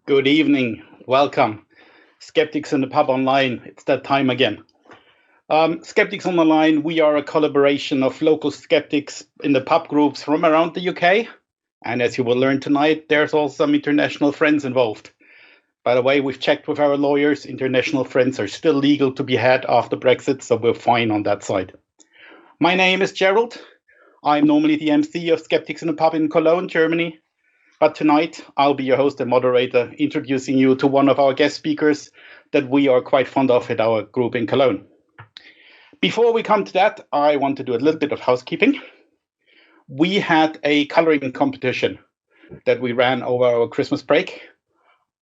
Good evening. Welcome. Skeptics in the Pub Online. It's that time again. Skeptics on the Line, we are a collaboration of local skeptics in the pub groups from around the UK. And as you will learn tonight, there's also some international friends involved. By the way, we've checked with our lawyers. International friends are still legal to be had after Brexit, so we're fine on that side. My name is Gerald. I'm normally the MC of Skeptics in the Pub in Cologne, Germany. But tonight, I'll be your host and moderator, introducing you to one of our guest speakers that we are quite fond of at our group in Cologne. Before we come to that, I want to do a little bit of housekeeping. We had a coloring competition that we ran over our Christmas break.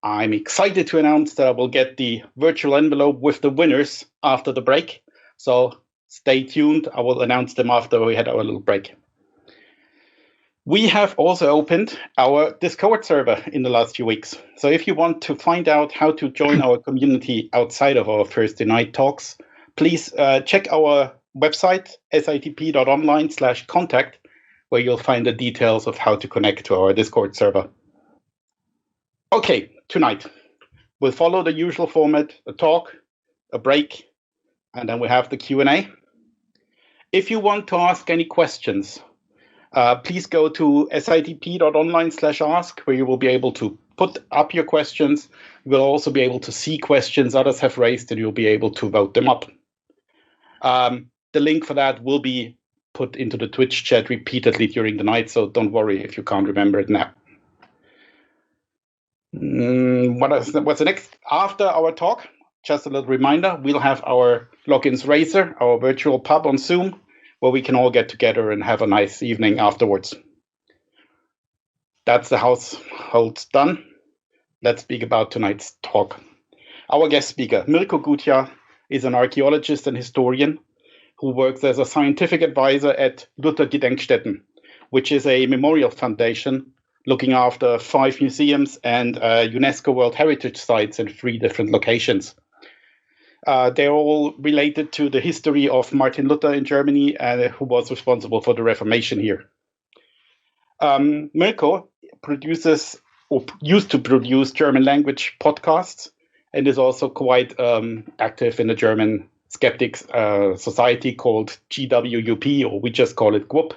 I'm excited to announce that I will get the virtual envelope with the winners after the break. So stay tuned. I will announce them after we had our little break. We have also opened our Discord server in the last few weeks. So if you want to find out how to join our community outside of our Thursday night talks, please check our website, sitp.online/contact, where you'll find the details of how to connect to our Discord server. Okay, tonight we'll follow the usual format, a talk, a break, and then we have the Q&A. If you want to ask any questions, please go to sitp.online/ask, where you will be able to put up your questions. You will also be able to see questions others have raised, and you'll be able to vote them up. The link for that will be put into the Twitch chat repeatedly during the night, so don't worry if you can't remember it now. What's the next? After our talk, just a little reminder, we'll have our Logins Racer, our virtual pub on Zoom, where we can all get together and have a nice evening afterwards. That's the household done. Let's speak about tonight's talk. Our guest speaker, Mirko Gutjahr, is an archaeologist and historian who works as a scientific advisor at Luther Gedenkstätten, which is a memorial foundation looking after 5 museums and UNESCO World Heritage Sites in 3 different locations. They're all related to the history of Martin Luther in Germany, who was responsible for the Reformation here. Mirko produces or used to produce German language podcasts and is also quite active in the German Skeptics society called GWUP, or we just call it GWUP.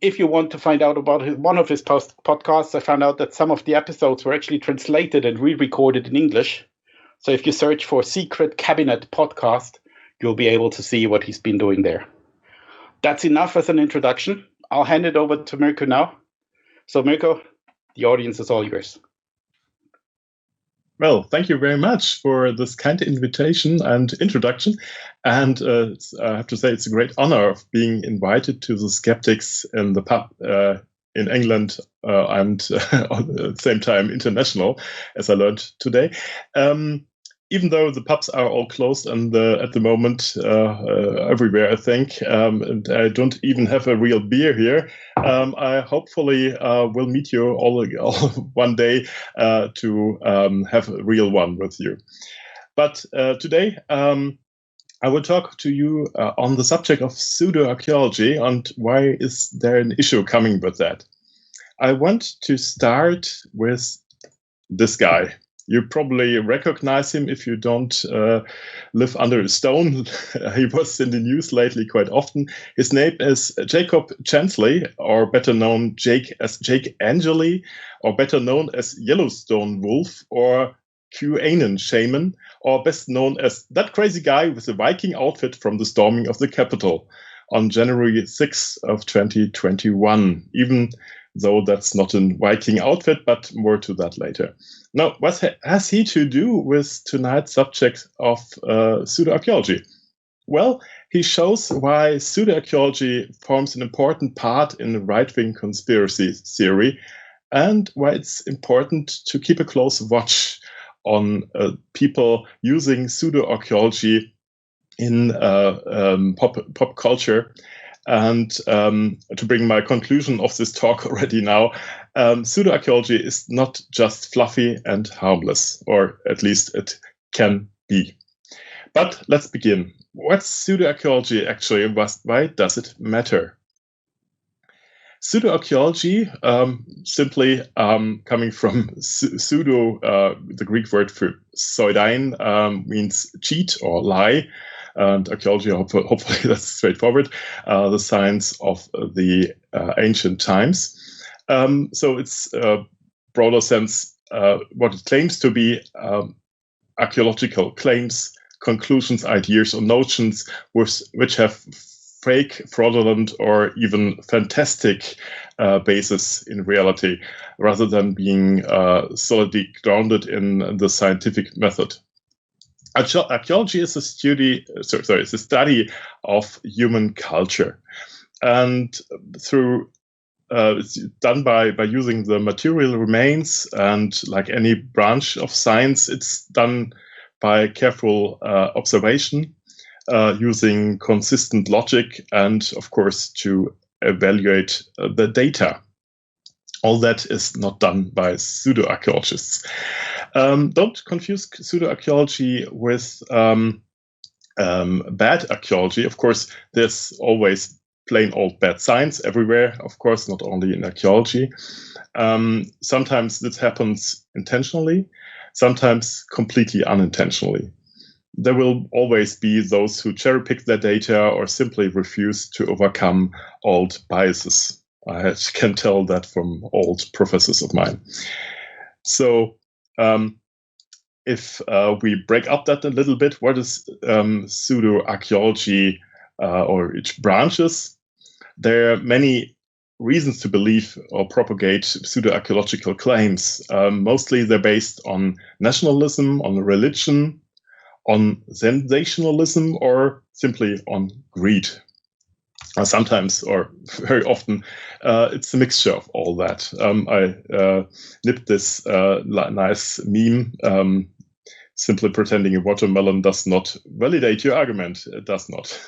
If you want to find out about one of his podcasts, I found out that some of the episodes were actually translated and re-recorded in English. So if you search for Secret Cabinet Podcast, you'll be able to see what he's been doing there. That's enough as an introduction. I'll hand it over to Mirko now. So Mirko, the audience is all yours. Well, thank you very much for this kind invitation and introduction. And I have to say, it's a great honor of being invited to the Skeptics in the pub in England and at the same time international, as I learned today. Even though the pubs are all closed and at the moment everywhere, I think, and I don't even have a real beer here, I hopefully will meet you all one day to have a real one with you. But today, I will talk to you on the subject of pseudo-archaeology and why is there an issue coming with that. I want to start with this guy. You probably recognize him if you don't live under a stone. He was in the news lately quite often. His name is Jacob Chansley, or better known as Jake Angeli, or better known as Yellowstone Wolf, or QAnon Shaman, or best known as that crazy guy with the Viking outfit from the storming of the Capitol on January 6th of 2021, even though that's not a Viking outfit, but more to that later. Now, what has he to do with tonight's subject of pseudo-archaeology? Well, he shows why pseudo-archaeology forms an important part in the right-wing conspiracy theory and why it's important to keep a close watch on people using pseudo-archaeology in pop culture. And to bring my conclusion of this talk already now, pseudo-archaeology is not just fluffy and harmless, or at least it can be. But let's begin. What's pseudo-archaeology actually? Why does it matter? Pseudo-archaeology, simply coming from pseudo, the Greek word for pseudein, means cheat or lie, and archaeology, hopefully that's straightforward, the science of the ancient times. So it's broader sense what it claims to be archaeological claims, conclusions, ideas, or notions which have fake, fraudulent, or even fantastic basis in reality, rather than being solidly grounded in the scientific method. Archaeology is a study of human culture, and through it's done by using the material remains, and like any branch of science, it's done by careful observation, using consistent logic, and of course to evaluate the data. All that is not done by pseudo-archaeologists. Don't confuse pseudo-archaeology with bad archaeology. Of course, there's always plain old bad science everywhere, of course, not only in archaeology. Sometimes this happens intentionally, sometimes completely unintentionally. There will always be those who cherry-pick their data or simply refuse to overcome old biases. I can tell that from old professors of mine. So if we break up that a little bit, what is pseudo-archaeology or its branches? There are many reasons to believe or propagate pseudo-archaeological claims. Mostly they're based on nationalism, on religion, on sensationalism, or simply on greed. Sometimes, or very often, it's a mixture of all that. I nipped this nice meme, simply pretending a watermelon does not validate your argument. It does not.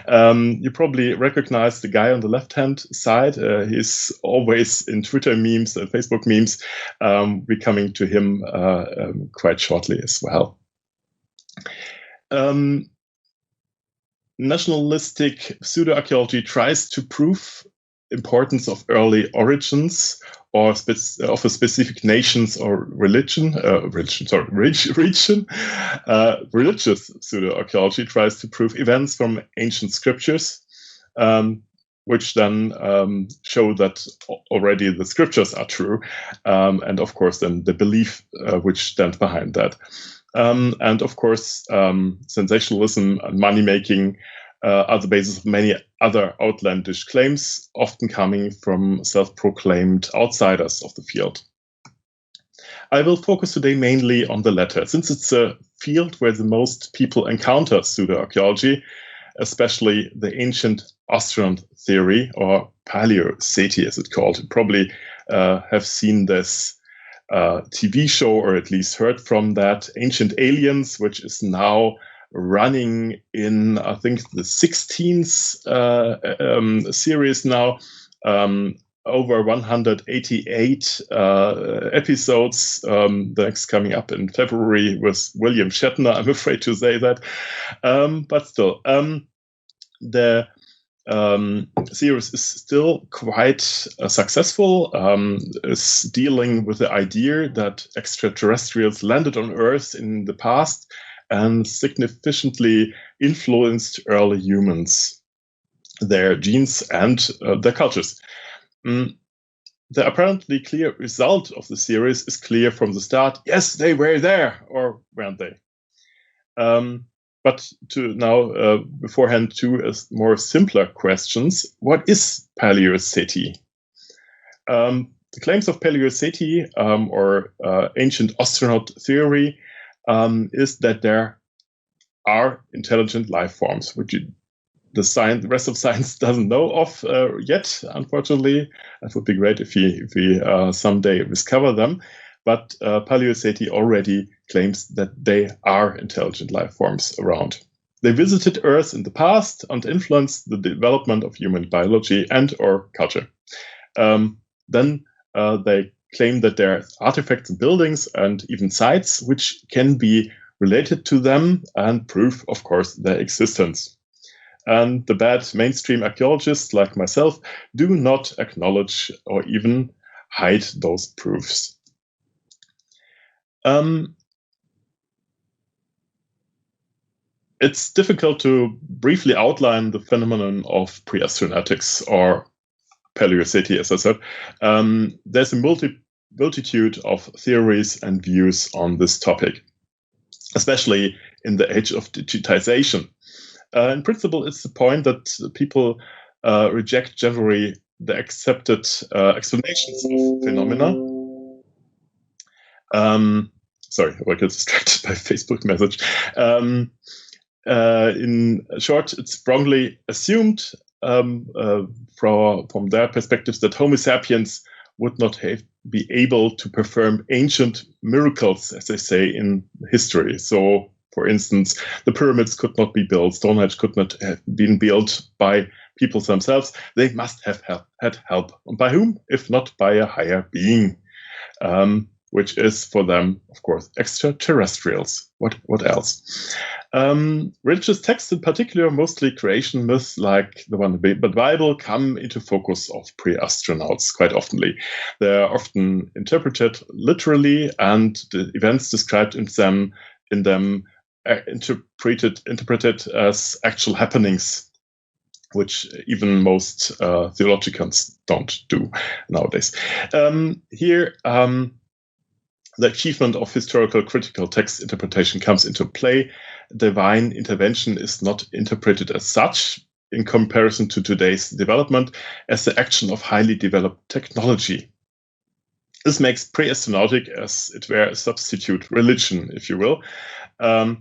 You probably recognize the guy on the left-hand side. He's always in Twitter memes and Facebook memes. We're coming to him quite shortly as well. Nationalistic pseudo-archaeology tries to prove importance of early origins or of a specific nations or region. Religious pseudo-archaeology tries to prove events from ancient scriptures, which then show that already the scriptures are true, and of course then the belief which stands behind that. And of course, sensationalism and money-making are the basis of many other outlandish claims, often coming from self-proclaimed outsiders of the field. I will focus today mainly on the latter, since it's a field where the most people encounter pseudo-archaeology, especially the ancient astronaut theory, or paleocety as it's called. You probably have seen this TV show, or at least heard from that, Ancient Aliens, which is now running in, I think, the 16th series now, over 188 episodes. The next coming up in February with William Shatner, I'm afraid to say that. But still, the series is still quite successful. Is dealing with the idea that extraterrestrials landed on Earth in the past and significantly influenced early humans, their genes and their cultures. The apparently clear result of the series is clear from the start. Yes, they were there, or weren't they? But to now, beforehand, two more simpler questions. What is paleocety? The claims of paleocety, or ancient astronaut theory, is that there are intelligent life forms, which the rest of science doesn't know of yet, unfortunately. That would be great if we someday discover them. But paleocety already claims that they are intelligent life forms around. They visited Earth in the past and influenced the development of human biology and or culture. Then they claim that there are artifacts and buildings and even sites which can be related to them and prove, of course, their existence. and the bad mainstream archaeologists like myself do not acknowledge or even hide those proofs. It's difficult to briefly outline the phenomenon of pre-astronautics or Paleocity, as I said. There's a multitude of theories and views on this topic, especially in the age of digitization. In principle, it's the point that people reject generally the accepted explanations of phenomena. Sorry, I got distracted by a Facebook message. In short, it's wrongly assumed from their perspectives that Homo sapiens would not be able to perform ancient miracles, as they say, in history. So, for instance, the pyramids could not be built, Stonehenge could not have been built by people themselves. They must have had help. And by whom, if not by a higher being, which is for them, of course, extraterrestrials. What else? Religious texts in particular, mostly creation myths like the one in the Bible, come into focus of pre-astronauts quite oftenly. They are often interpreted literally, and the events described in them are interpreted as actual happenings, which even most theologians don't do nowadays. Here, the achievement of historical critical text interpretation comes into play. Divine intervention is not interpreted as such in comparison to today's development as the action of highly developed technology. This makes pre-astronautic, as it were, a substitute religion, if you will. The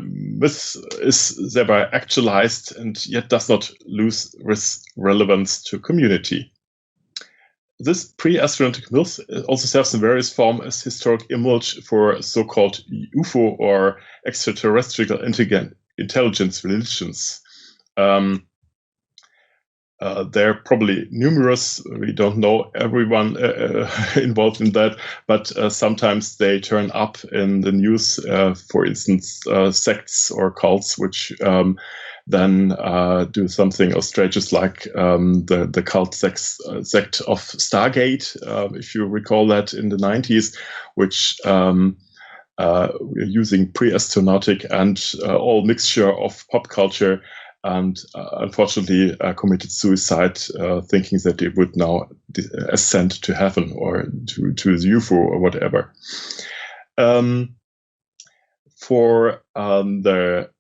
myth is thereby actualized and yet does not lose relevance to community. This pre-astronautic myth also serves in various forms as historic image for so-called UFO or extraterrestrial intelligence religions. There are probably numerous. We don't know everyone involved in that, but sometimes they turn up in the news. For instance, sects or cults which then do something outrageous like the cult sect of Stargate, if you recall that in the 90s, which we're using pre-astronautic and all mixture of pop culture, and unfortunately committed suicide, thinking that they would now ascend to heaven or to the UFO or whatever. For the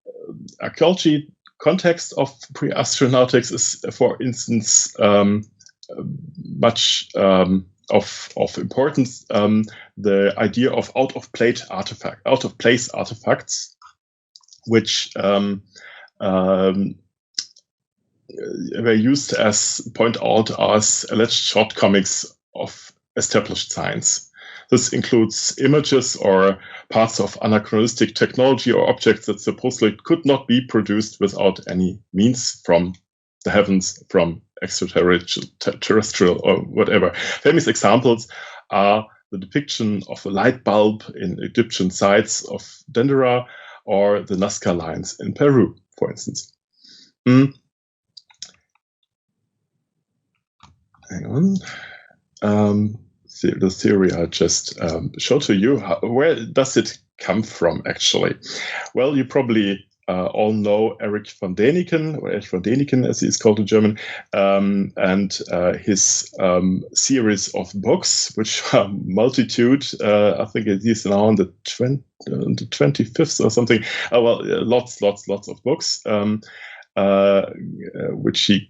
archaeology context of pre-astronautics is, for instance, much of importance, the idea of out-of-place artifacts, which were used as point out as alleged shortcomings of established science. This includes images or parts of anachronistic technology or objects that supposedly could not be produced without any means from the heavens, from extraterrestrial or whatever. Famous examples are the depiction of a light bulb in Egyptian sites of Dendera or the Nazca lines in Peru, for instance. Hang on. The theory I just showed to you, where does it come from, actually? Well, you probably all know Erich von Däniken, or Erich von Däniken, as he is called in German, and his series of books, which are multitude. I think it is now on the 25th or something. Lots of books. Which he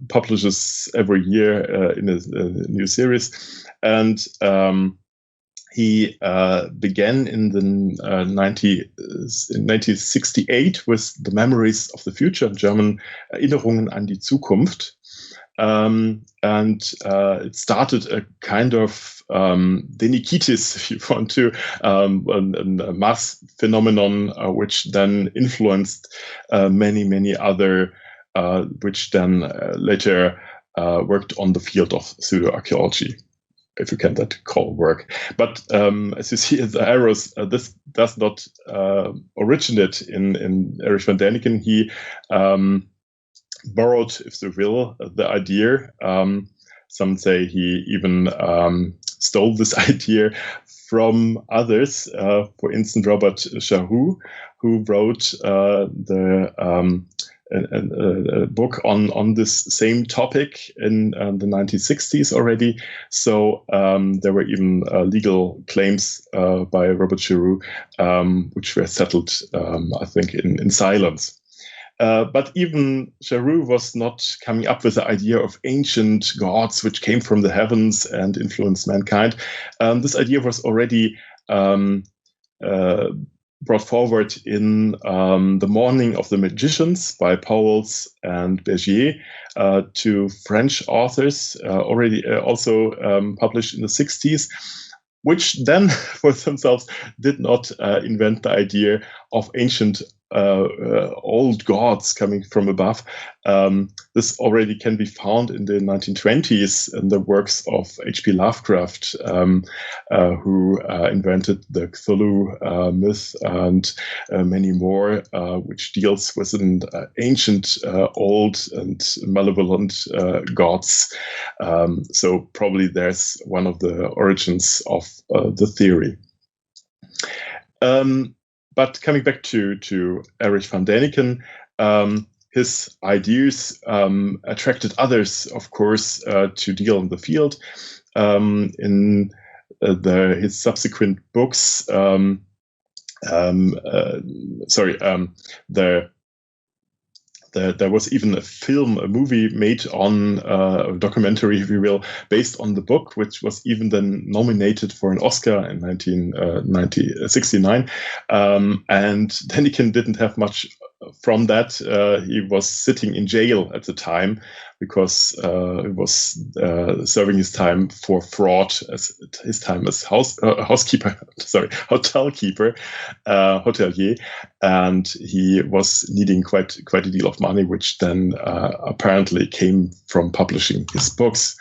publishes every year in a new series. And he began in 1968 with The Memories of the Future, in German, Erinnerungen an die Zukunft. And it started a kind of Dänikitis, if you want to, a mass phenomenon, which then influenced many other, which then later worked on the field of pseudo-archaeology. if you can that call work. But as you see in the arrows, this does not originate in Erich von Däniken. He borrowed, if you will, the idea. Some say he even stole this idea from others. For instance, Robert Charroux, who wrote a book on this same topic in the 1960s already. So there were even legal claims by Robert Charroux, which were settled, I think, in silence. But even Charroux was not coming up with the idea of ancient gods which came from the heavens and influenced mankind. This idea was already brought forward in The Morning of the Magicians by Pauwels and Bergier, two French authors, already also published in the 60s, which then for themselves did not invent the idea of ancient old gods coming from above. This already can be found in the 1920s in the works of H.P. Lovecraft, who invented the Cthulhu myth and many more, which deals with an ancient, old and malevolent gods. So probably there's one of the origins of the theory. But coming back to Erich von Däniken, his ideas attracted others, of course, to deal in the field. In his subsequent books, there was even a movie made on a documentary, if you will, based on the book, which was even then nominated for an Oscar in 1969. And Däniken didn't have much from that. He was sitting in jail at the time because he was serving his time for fraud, as his time as hotelier, and he was needing quite a deal of money, which then apparently came from publishing his books.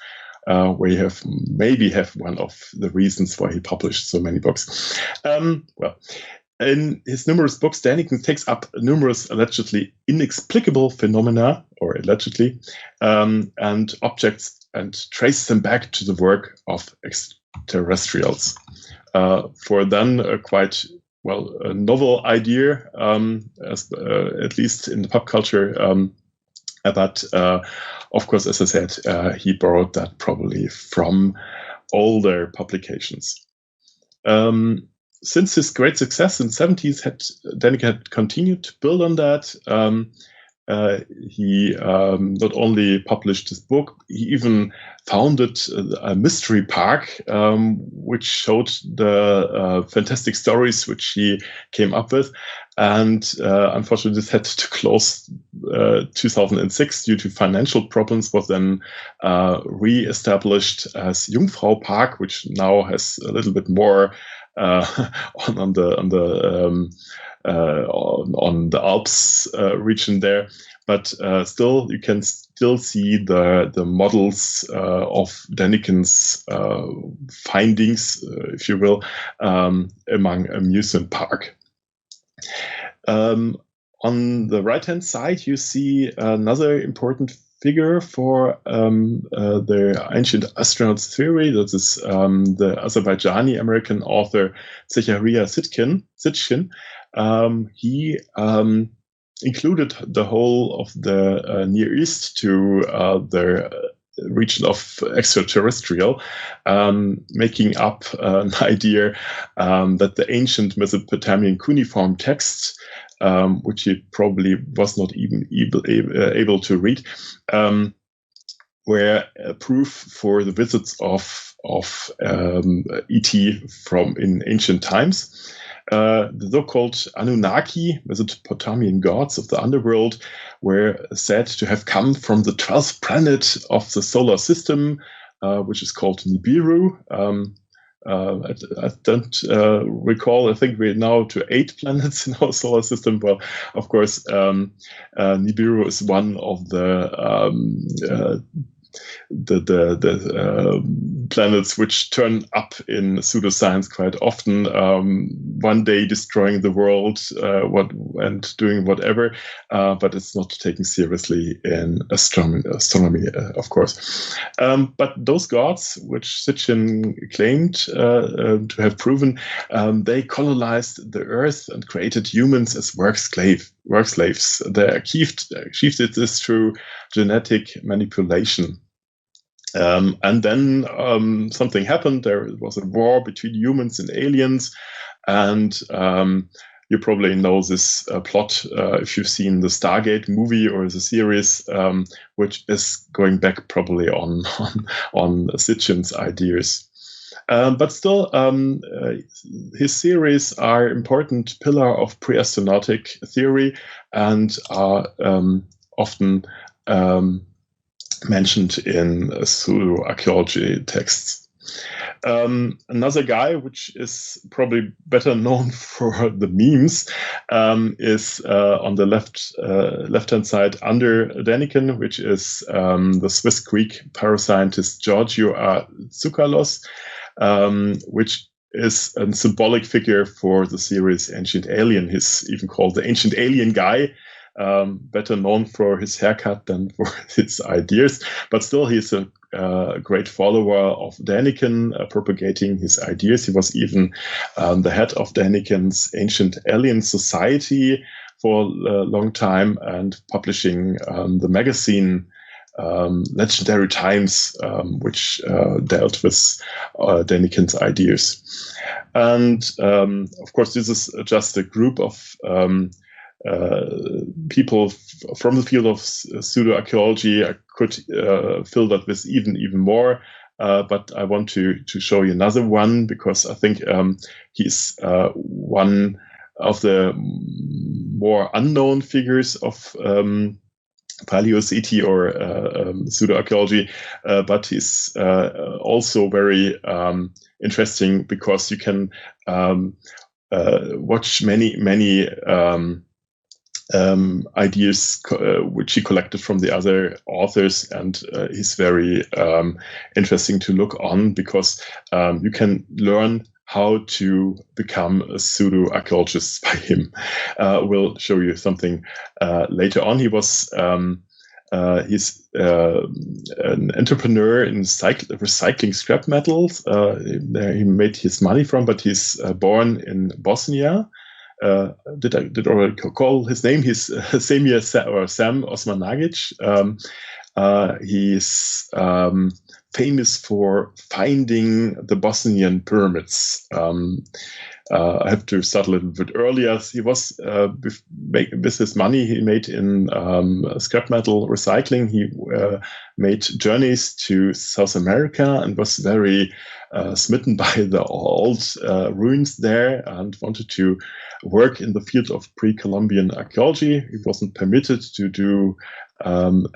We maybe have one of the reasons why he published so many books. In his numerous books, Däniken takes up numerous allegedly inexplicable phenomena, or allegedly, and objects, and traces them back to the work of extraterrestrials. For then a quite a novel idea, at least in the pop culture. But of course, as I said, he borrowed that probably from older publications. Since his great success in the 70s, Däniken had continued to build on that. He not only published his book, he even founded a mystery park, which showed the fantastic stories which he came up with. And unfortunately, this had to close 2006 due to financial problems, was then re-established as Jungfrau Park, which now has a little bit more on the Alps region there, but still you can still see the models of Däniken's findings, if you will, among amusement park. On the right-hand side, you see another important figure for the ancient astronauts theory. That is the Azerbaijani-American author Zecharia Sitchin. He included the whole of the Near East to the region of extraterrestrial, making up an idea that the ancient Mesopotamian cuneiform texts, which he probably was not even able to read, were proof for the visits of ET from in ancient times. The so-called Anunnaki, Mesopotamian gods of the underworld, were said to have come from the 12th planet of the solar system, which is called Nibiru. I don't recall. I think we're now to 8 planets in our solar system. Well, of course, Nibiru is one of the planets which turn up in pseudoscience quite often, one day destroying the world and doing whatever, but it's not taken seriously in astronomy, of course. But those gods, which Sitchin claimed to have proven, they colonized the Earth and created humans as work slaves. They achieved this through genetic manipulation. And then something happened. There was a war between humans and aliens, and you probably know this plot if you've seen the Stargate movie or the series, which is going back probably on Sitchin's ideas. But still, his theories are important pillar of pre-astronautic theory and are often mentioned in pseudo-archaeology texts. Another guy, which is probably better known for the memes, is on the left-hand side under Däniken, which is the Swiss-Greek parascientist Giorgio Tsoukalos, which is a symbolic figure for the series Ancient Alien. He's even called the Ancient Alien guy. Better known for his haircut than for his ideas, but still he's a great follower of Däniken, propagating his ideas. He was even the head of Däniken's Ancient Alien Society for a long time and publishing the magazine Legendary Times, which dealt with Däniken's ideas. And of course, this is just a group of people from the field of pseudo-archaeology. I could fill that with even more, but I want to show you another one because I think he's one of the more unknown figures of Paleoceti or pseudo-archaeology, but he's also very interesting because you can watch many ideas which he collected from the other authors, and he's very interesting to look on because you can learn how to become a pseudo-archaeologist by him. We'll show you something later on. He was he's an entrepreneur in recycling scrap metals. He made his money from, but he's born in Bosnia. Did already call his name? He's Sam Osmanagic. He's famous for finding the Bosnian pyramids. I have to start a little bit earlier. He was with his money he made in scrap metal recycling. He made journeys to South America and was very smitten by the old ruins there and wanted to work in the field of pre-Columbian archaeology. He wasn't permitted to do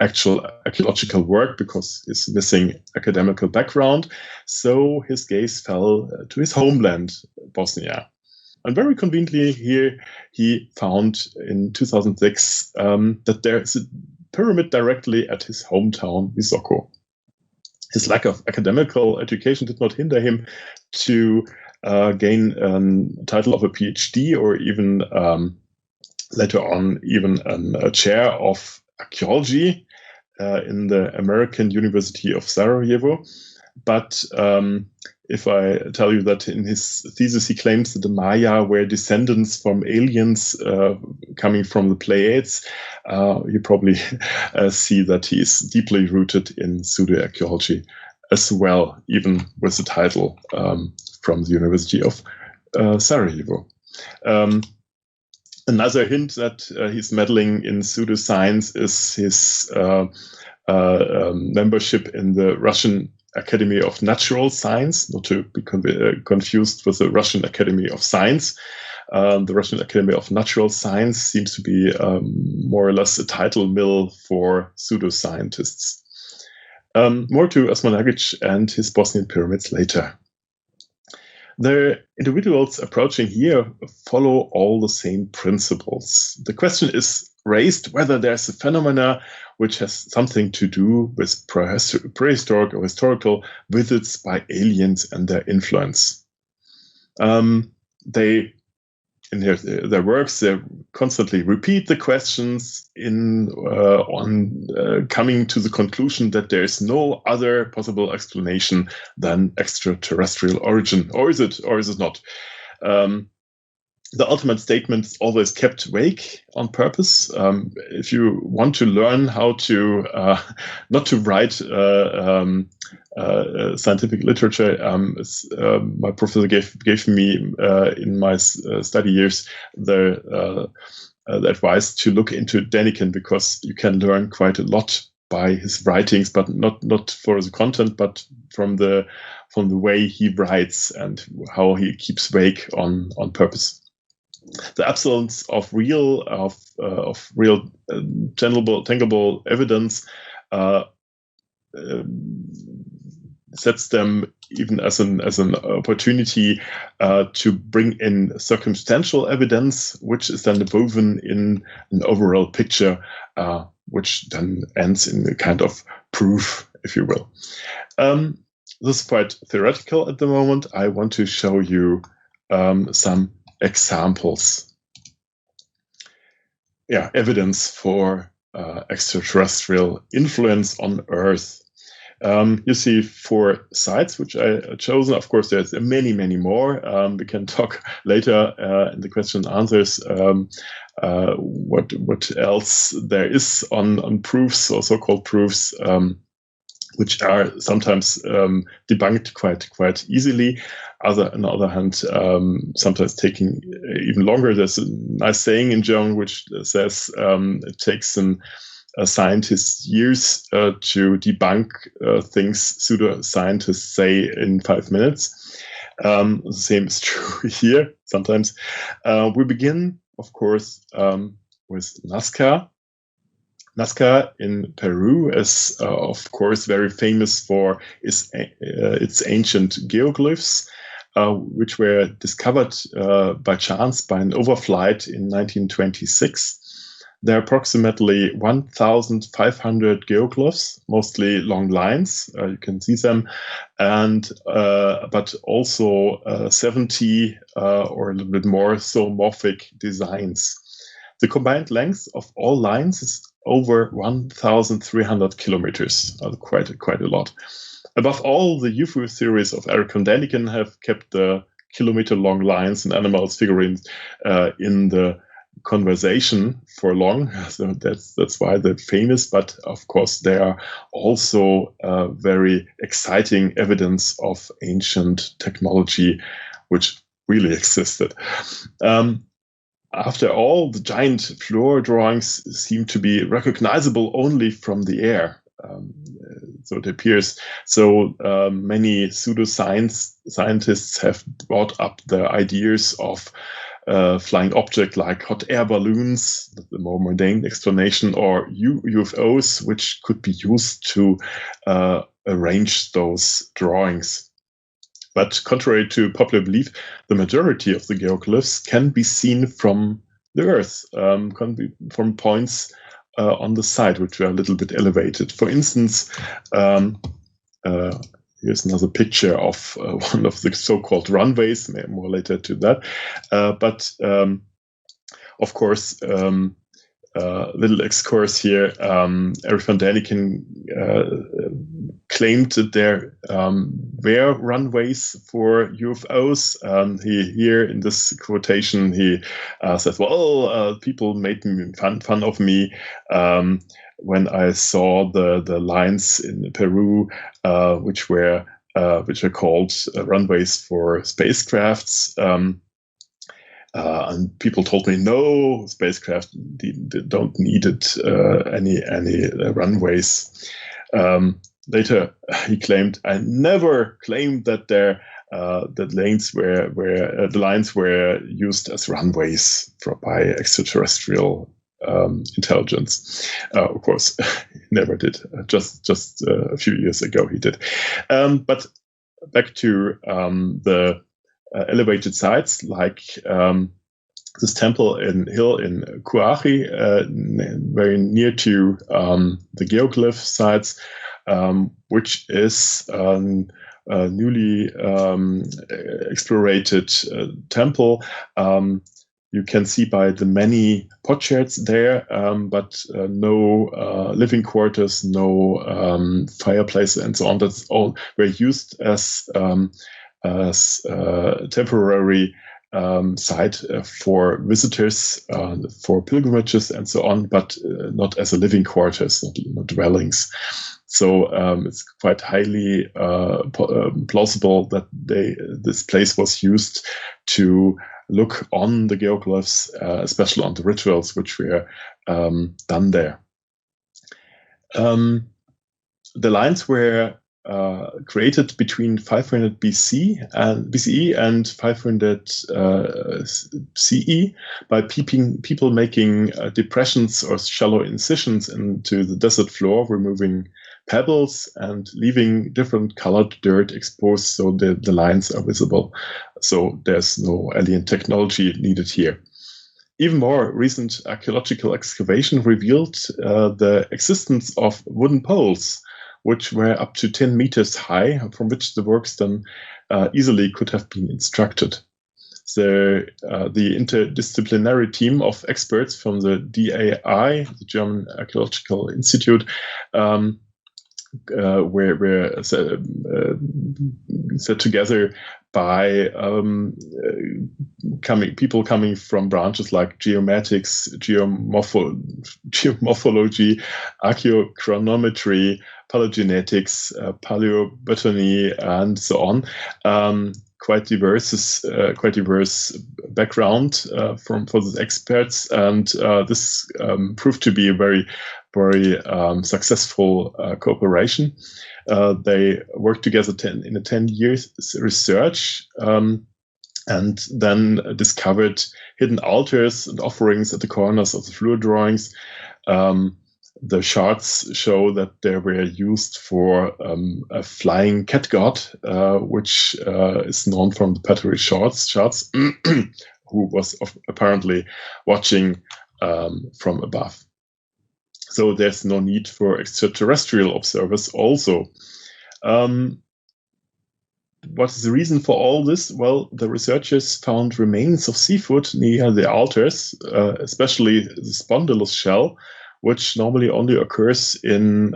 actual archaeological work because he's missing academical background. So his gaze fell to his homeland, Bosnia. And very conveniently here, he found in 2006 that there is a pyramid directly at his hometown, Visoko. His lack of academical education did not hinder him to gain a title of a PhD or even later on even a chair of archaeology in the American University of Sarajevo. But if I tell you that in his thesis he claims that the Maya were descendants from aliens coming from the Pleiades, you probably see that he is deeply rooted in pseudo-archaeology as well, even with the title from the University of Sarajevo. Another hint that he's meddling in pseudoscience is his membership in the Russian Academy of Natural Science, not to be confused with the Russian Academy of Science. The Russian Academy of Natural Science seems to be more or less a title mill for pseudoscientists. More to Osmanagic and his Bosnian pyramids later. The individuals approaching here follow all the same principles. The question is raised whether there's a phenomena which has something to do with prehistoric or historical visits by aliens and their influence. They, in their works, they constantly repeat the questions on coming to the conclusion that there is no other possible explanation than extraterrestrial origin, or is it not? The ultimate statement is always kept vague on purpose. If you want to learn how to not to write scientific literature, my professor gave me in my study years the advice to look into Däniken, because you can learn quite a lot by his writings, but not for the content, but from the way he writes and how he keeps vague on purpose. The absence of real tangible evidence sets them even as an opportunity to bring in circumstantial evidence, which is then woven in an overall picture, which then ends in a kind of proof, if you will. This is quite theoretical at the moment. I want to show you some examples. Evidence for extraterrestrial influence on Earth. You see 4 sites which I chosen. Of course, there's many more. We can talk later in the question and answers what else there is on proofs, or so-called proofs, which are sometimes debunked quite easily. On the other hand, sometimes taking even longer. There's a nice saying in German which says it takes a scientist years to debunk things pseudo-scientists say in 5 minutes. The same is true here sometimes. We begin, of course, with Nazca. Nazca in Peru is, of course, very famous for its ancient geoglyphs, which were discovered by chance by an overflight in 1926. There are approximately 1,500 geoglyphs, mostly long lines. You can see them, and but also 70 or a little bit more zoomorphic designs. The combined length of all lines is over 1,300 kilometers, quite a lot. Above all, the UFO theories of Erich von Däniken have kept the kilometer-long lines and animals figurines in the conversation for long. So that's why they're famous. But of course, they are also very exciting evidence of ancient technology, which really existed. After all, the giant floor drawings seem to be recognizable only from the air. So it appears. So many pseudo-scientists have brought up the ideas of flying objects like hot air balloons, the more mundane explanation, or UFOs, which could be used to arrange those drawings. But contrary to popular belief, the majority of the geoglyphs can be seen from the Earth, can be from points on the side, which are a little bit elevated. For instance, here's another picture of one of the so-called runways, more later to that. But of course, little excurse here. Erich von Däniken claimed that there were runways for UFOs. He here in this quotation he says, "Well, people made fun of me when I saw the lines in Peru, which are called runways for spacecrafts." And people told me, no, spacecraft don't need any runways. Later, he claimed, I never claimed that the lines were used as runways by extraterrestrial intelligence. Of course, he never did. Just a few years ago, he did. But back to the elevated sites like this temple hill in Kuachi, very near to the geoglyph sites, which is a newly explorated temple. You can see by the many potsherds there, but no living quarters, no fireplace, and so on. That's all were used as temporary site for visitors, for pilgrimages, and so on, but not as a living quarters, not dwellings. So it's quite highly plausible that this place was used to look on the geoglyphs, especially on the rituals which were done there. The lines were created between 500 BCE and 500 CE by people making depressions or shallow incisions into the desert floor, removing pebbles and leaving different colored dirt exposed so the lines are visible. So there's no alien technology needed here. Even more recent archaeological excavation revealed the existence of wooden poles, which were up to 10 meters high, from which the works then easily could have been instructed. So the interdisciplinary team of experts from the DAI, the German Archaeological Institute, were set together by people coming from branches like geomatics, geomorphology, archaeochronometry, paleogenetics, paleobotany, and so on. Quite diverse background for the experts, and this proved to be a very successful cooperation. They worked together in a 10 years research, and then discovered hidden altars and offerings at the corners of the floor drawings. The shards show that they were used for a flying cat god, which is known from the pottery shards, who was apparently watching from above. So there's no need for extraterrestrial observers also. What is the reason for all this? Well, the researchers found remains of seafood near the altars, especially the spondylus shell, which normally only occurs in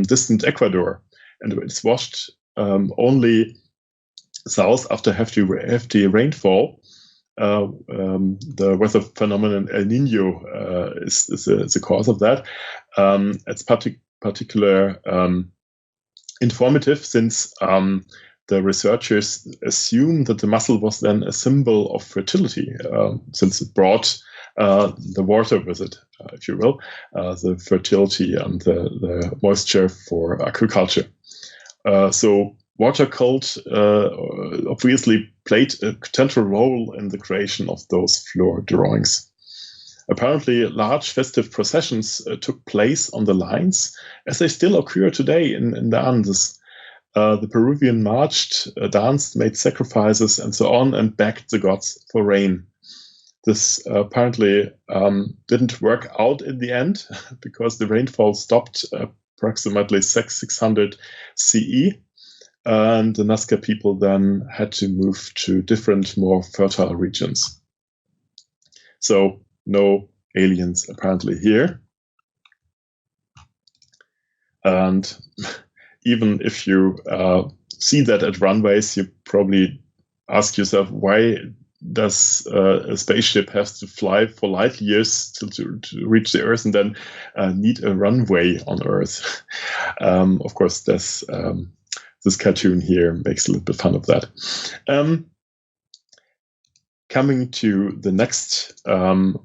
distant Ecuador. And it's washed only south after hefty rainfall. The weather phenomenon El Nino is the cause of that. It's particular informative since the researchers assume that the mussel was then a symbol of fertility, since it brought the water with it, if you will, the fertility and the moisture for agriculture. So water cult obviously played a central role in the creation of those floor drawings. Apparently, large festive processions took place on the lines, as they still occur today in the Andes. The Peruvian marched, danced, made sacrifices, and so on, and begged the gods for rain. This apparently didn't work out in the end, because the rainfall stopped approximately 600 CE. And the Nazca people then had to move to different, more fertile regions. So no aliens apparently here. And even if you see that at runways, you probably ask yourself, why does a spaceship have to fly for light years to reach the Earth and then need a runway on Earth? Of course, there's this cartoon here makes a little bit fun of that. Coming to the next,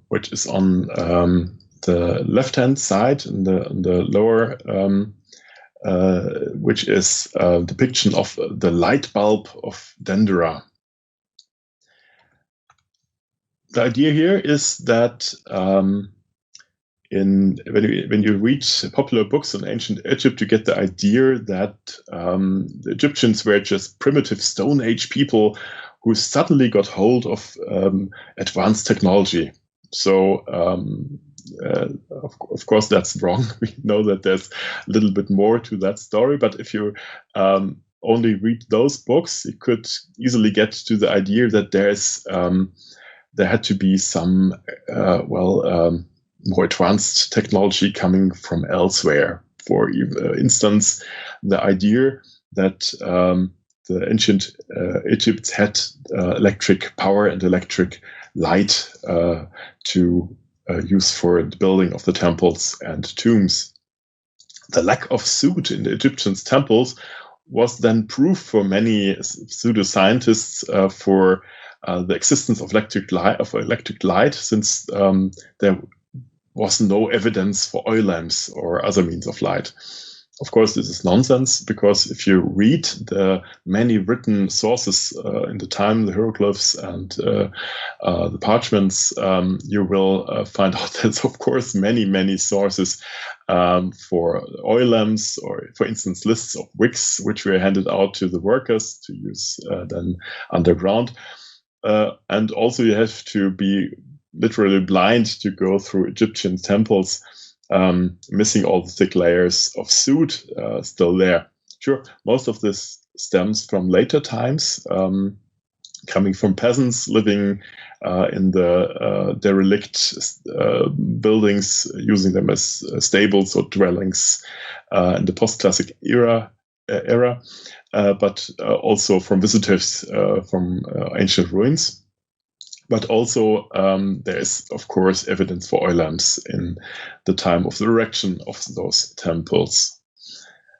which is on the left-hand side, in the lower, which is a depiction of the light bulb of Dendera. The idea here is that when you read popular books on ancient Egypt, you get the idea that the Egyptians were just primitive Stone Age people who suddenly got hold of advanced technology. So, of course, that's wrong. We know that there's a little bit more to that story, but if you only read those books, you could easily get to the idea that there had to be some more advanced technology coming from elsewhere. For instance, the idea that the ancient Egypt had electric power and electric light to use for the building of the temples and tombs. The lack of soot in the Egyptian temples was then proof for many pseudoscientists for the existence of electric light, since there was no evidence for oil lamps or other means of light. Of course, this is nonsense, because if you read the many written sources in the time, the hieroglyphs and the parchments, you will find out there's, of course, many sources for oil lamps, or, for instance, lists of wicks, which were handed out to the workers to use then underground. And also you have to be literally blind to go through Egyptian temples, missing all the thick layers of soot still there. Sure, most of this stems from later times, coming from peasants living in the derelict buildings, using them as stables or dwellings in the post-classic era, but also from visitors from ancient ruins. But also there is, of course, evidence for oil lamps in the time of the erection of those temples.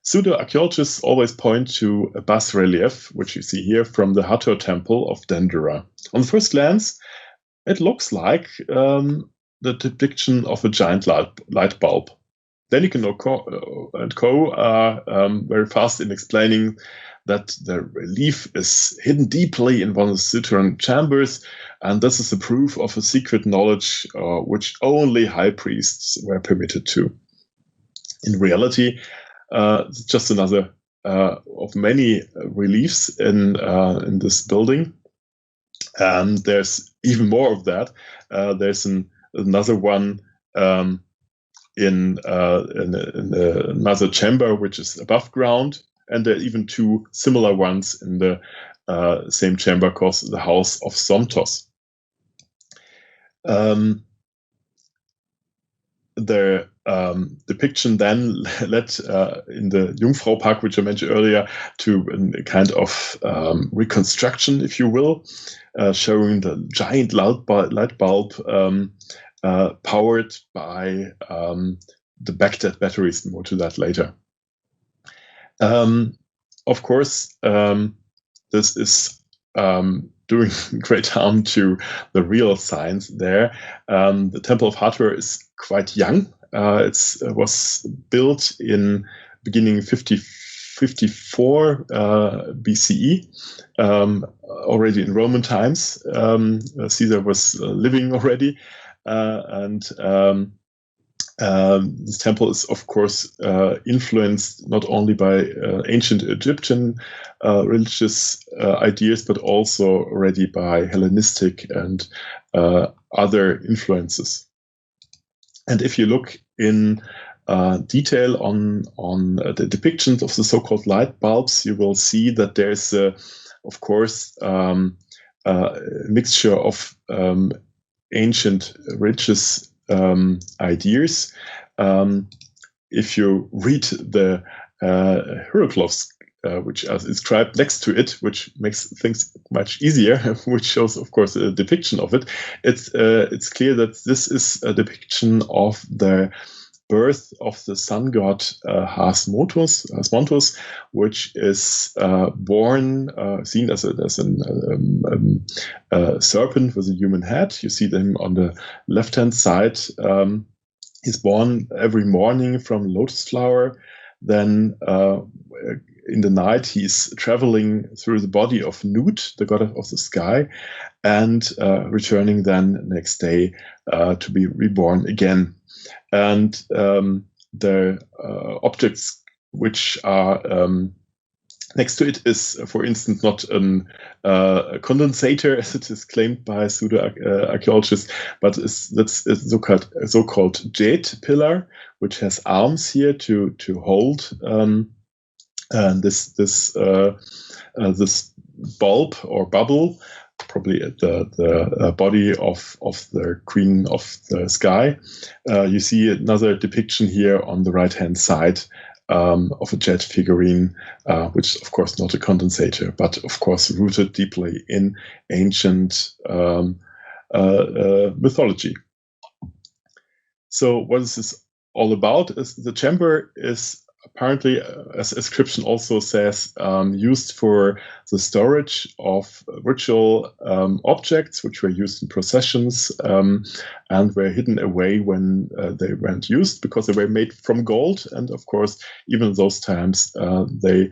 Pseudo-archaeologists always point to a bas-relief, which you see here, from the Hathor temple of Dendera. On the first glance, it looks like the depiction of a giant light bulb. Däniken and co. are very fast in explaining that the relief is hidden deeply in one of the souterrain chambers, and this is a proof of a secret knowledge which only high priests were permitted to. In reality, it's just another of many reliefs in this building, and there's even more of that. There's another one in another chamber which is above ground, and there are even two similar ones in the same chamber called the House of Somtos. The depiction then led in the Jungfrau Park, which I mentioned earlier, to a kind of reconstruction, if you will, showing the giant light bulb powered by the Baghdad batteries. More to that later. Of course, this is doing great harm to the real science there. The Temple of Hathor is quite young. It was built in beginning 54 BCE, already in Roman times. Caesar was living already, and this temple is, of course, influenced not only by ancient Egyptian religious ideas, but also already by Hellenistic and other influences. And if you look in detail on the depictions of the so-called light bulbs, you will see that there's, of course, a mixture of ancient religious ideas. If you read the hieroglyphs, which are inscribed next to it, which makes things much easier, which shows, of course, a depiction of it, it's clear that this is a depiction of the birth of the sun god Hasmontus, which is born, seen as a serpent with a human head. You see them on the left-hand side. He's born every morning from lotus flower. Then in the night, he's traveling through the body of Nut, the god of the sky, and returning then next day to be reborn again. And the objects which are Next to it is, for instance, not a condensator, as it is claimed by pseudo-archaeologists, but that's a so-called jade pillar, which has arms here to hold this bulb or bubble, probably at the body of the queen of the sky. You see another depiction here on the right-hand side of a jet figurine, which is of course not a condensator, but of course rooted deeply in ancient mythology. So what is this all about? Is the chamber is apparently, as the description also says, used for the storage of ritual objects, which were used in processions and were hidden away when they weren't used, because they were made from gold. And of course, even in those times, they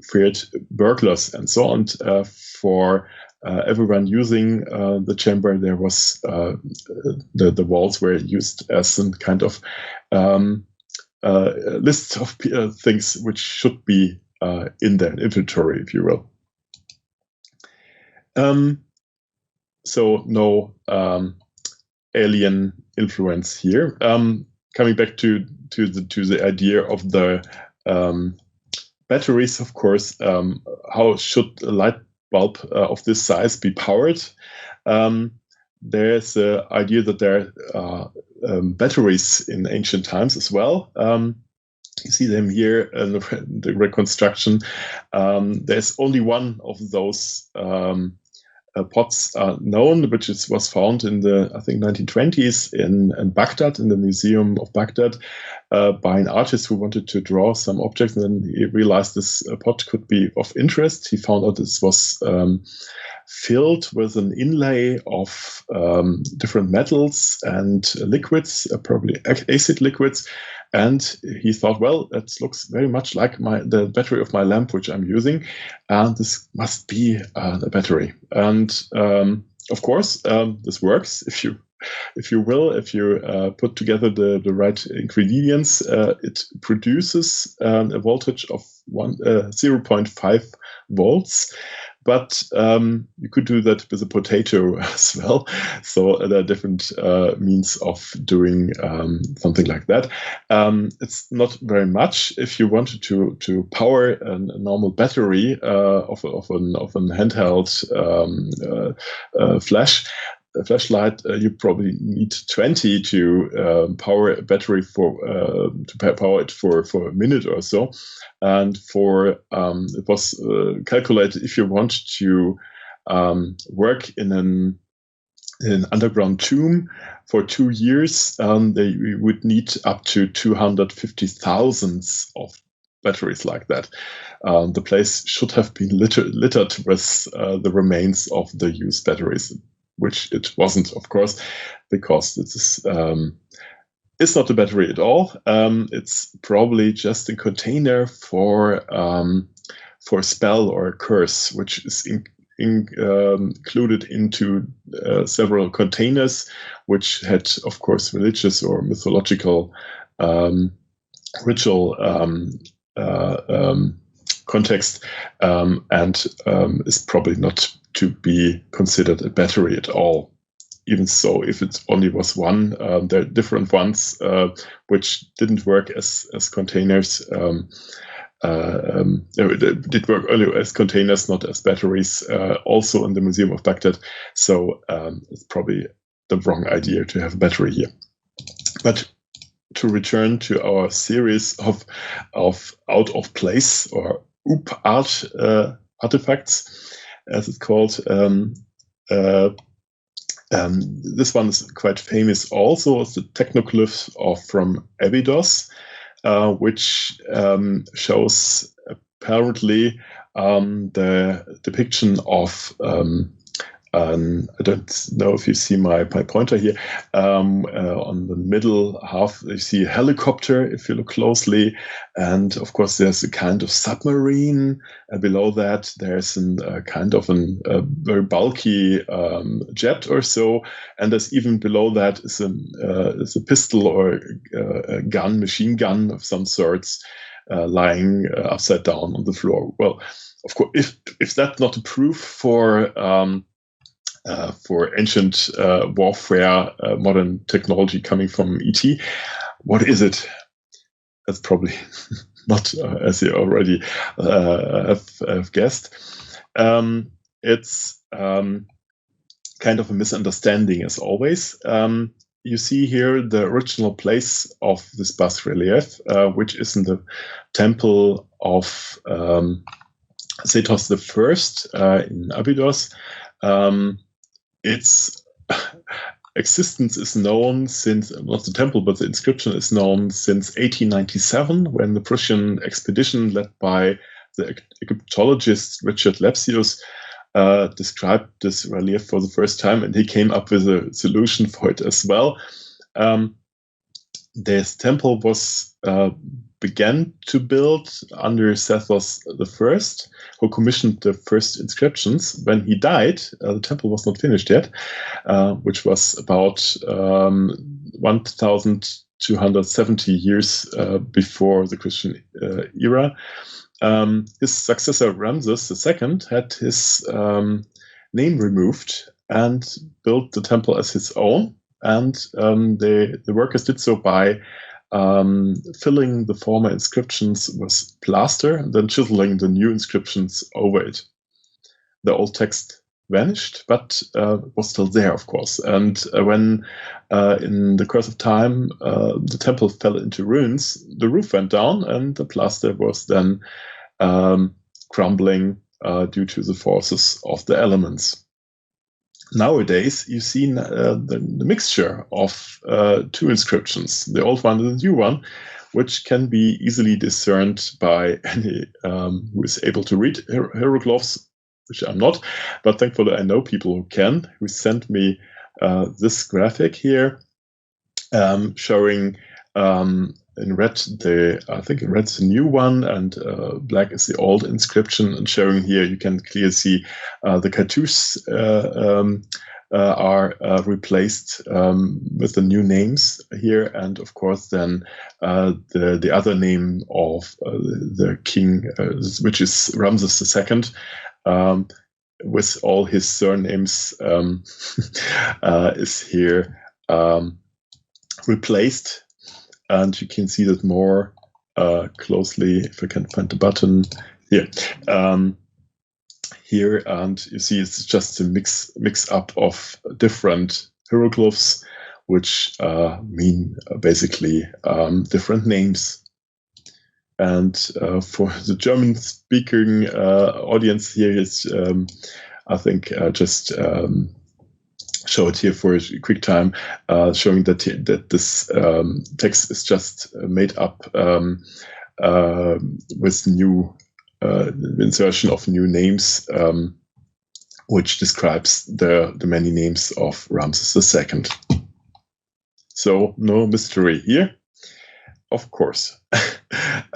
feared burglars and so on. For everyone using the chamber, there was the walls were used as some kind of lists of things which should be in their inventory, if you will. So no alien influence here. Coming back to the idea of the batteries, of course, how should a light bulb of this size be powered? There's the idea that there are batteries in ancient times as well. You see them here in the reconstruction. There's only one of those pots known, which was found in the, I think, 1920s in Baghdad, in the Museum of Baghdad, by an artist who wanted to draw some objects, and then he realized this pot could be of interest. He found out this was filled with an inlay of different metals and liquids, probably acid liquids. And he thought, well, that looks very much like the battery of my lamp, which I'm using, and this must be a battery. And of course, this works if you put together the right ingredients. It produces a voltage of 0.5 volts. But you could do that with a potato as well. So there are different means of doing something like that. It's not very much. If you wanted to power a normal battery of an handheld flashlight, you probably need 20 to power a battery power it for a minute or so. And it was calculated, if you want to work in an underground tomb for 2 years, they would need up to 250,000 of batteries like that. The place should have been littered with the remains of the used batteries, which it wasn't, of course, because it's not a battery at all. It's probably just a container for a spell or a curse, which is included into several containers, which had, of course, religious or mythological ritual context, and is probably not to be considered a battery at all. Even so, if it only was one, there are different ones which didn't work as containers. It did work only as containers, not as batteries, also in the Museum of Baghdad. So it's probably the wrong idea to have a battery here. But to return to our series of out of place or art artifacts, as it's called. This one is quite famous also. It's the technoglyph from Abydos, which shows apparently the depiction of I don't know if you see my pointer here. On the middle half, you see a helicopter, if you look closely. And of course, there's a kind of submarine. Below that, there's a kind of a very bulky jet or so. And there's even below that is a pistol or a gun, machine gun of some sorts. lying upside down on the floor. Well, of course, if that's not a proof for ancient warfare, modern technology coming from ET, what is it? That's probably not, as you already have guessed. It's kind of a misunderstanding, as always. You see here the original place of this bas-relief, which is in the temple of Sethos I in Abydos. Its existence is known since, not the temple, but the inscription is known since 1897, when the Prussian expedition led by the Egyptologist Richard Lepsius described this relief for the first time, and he came up with a solution for it as well. This temple was began to build under Sethos I, who commissioned the first inscriptions. When he died, the temple was not finished yet, which was about 1,270 years before the Christian era. His successor Ramses II had his name removed and built the temple as his own. And the workers did so by filling the former inscriptions with plaster and then chiseling the new inscriptions over it. The old text vanished, but was still there, of course. And when in the course of time the temple fell into ruins, the roof went down and the plaster was then crumbling due to the forces of the elements. Nowadays, you see the mixture of two inscriptions, the old one and the new one, which can be easily discerned by any who is able to read hieroglyphs, which I'm not, but thankfully I know people who can, who sent me this graphic here, showing in red I think in red is the new one, and black is the old inscription. And showing here, you can clearly see the cartouches are replaced with the new names here, and of course then the other name of the king, which is Ramses II, with all his surnames, is here replaced. And you can see that more closely if I can find the button here. Here, and you see it's just a mix up of different hieroglyphs, which mean basically different names. And for the German-speaking audience here, is I think just show it here for a quick time, showing that this text is just made up with new insertion of new names, which describes the many names of Ramses II. So no mystery here, of course.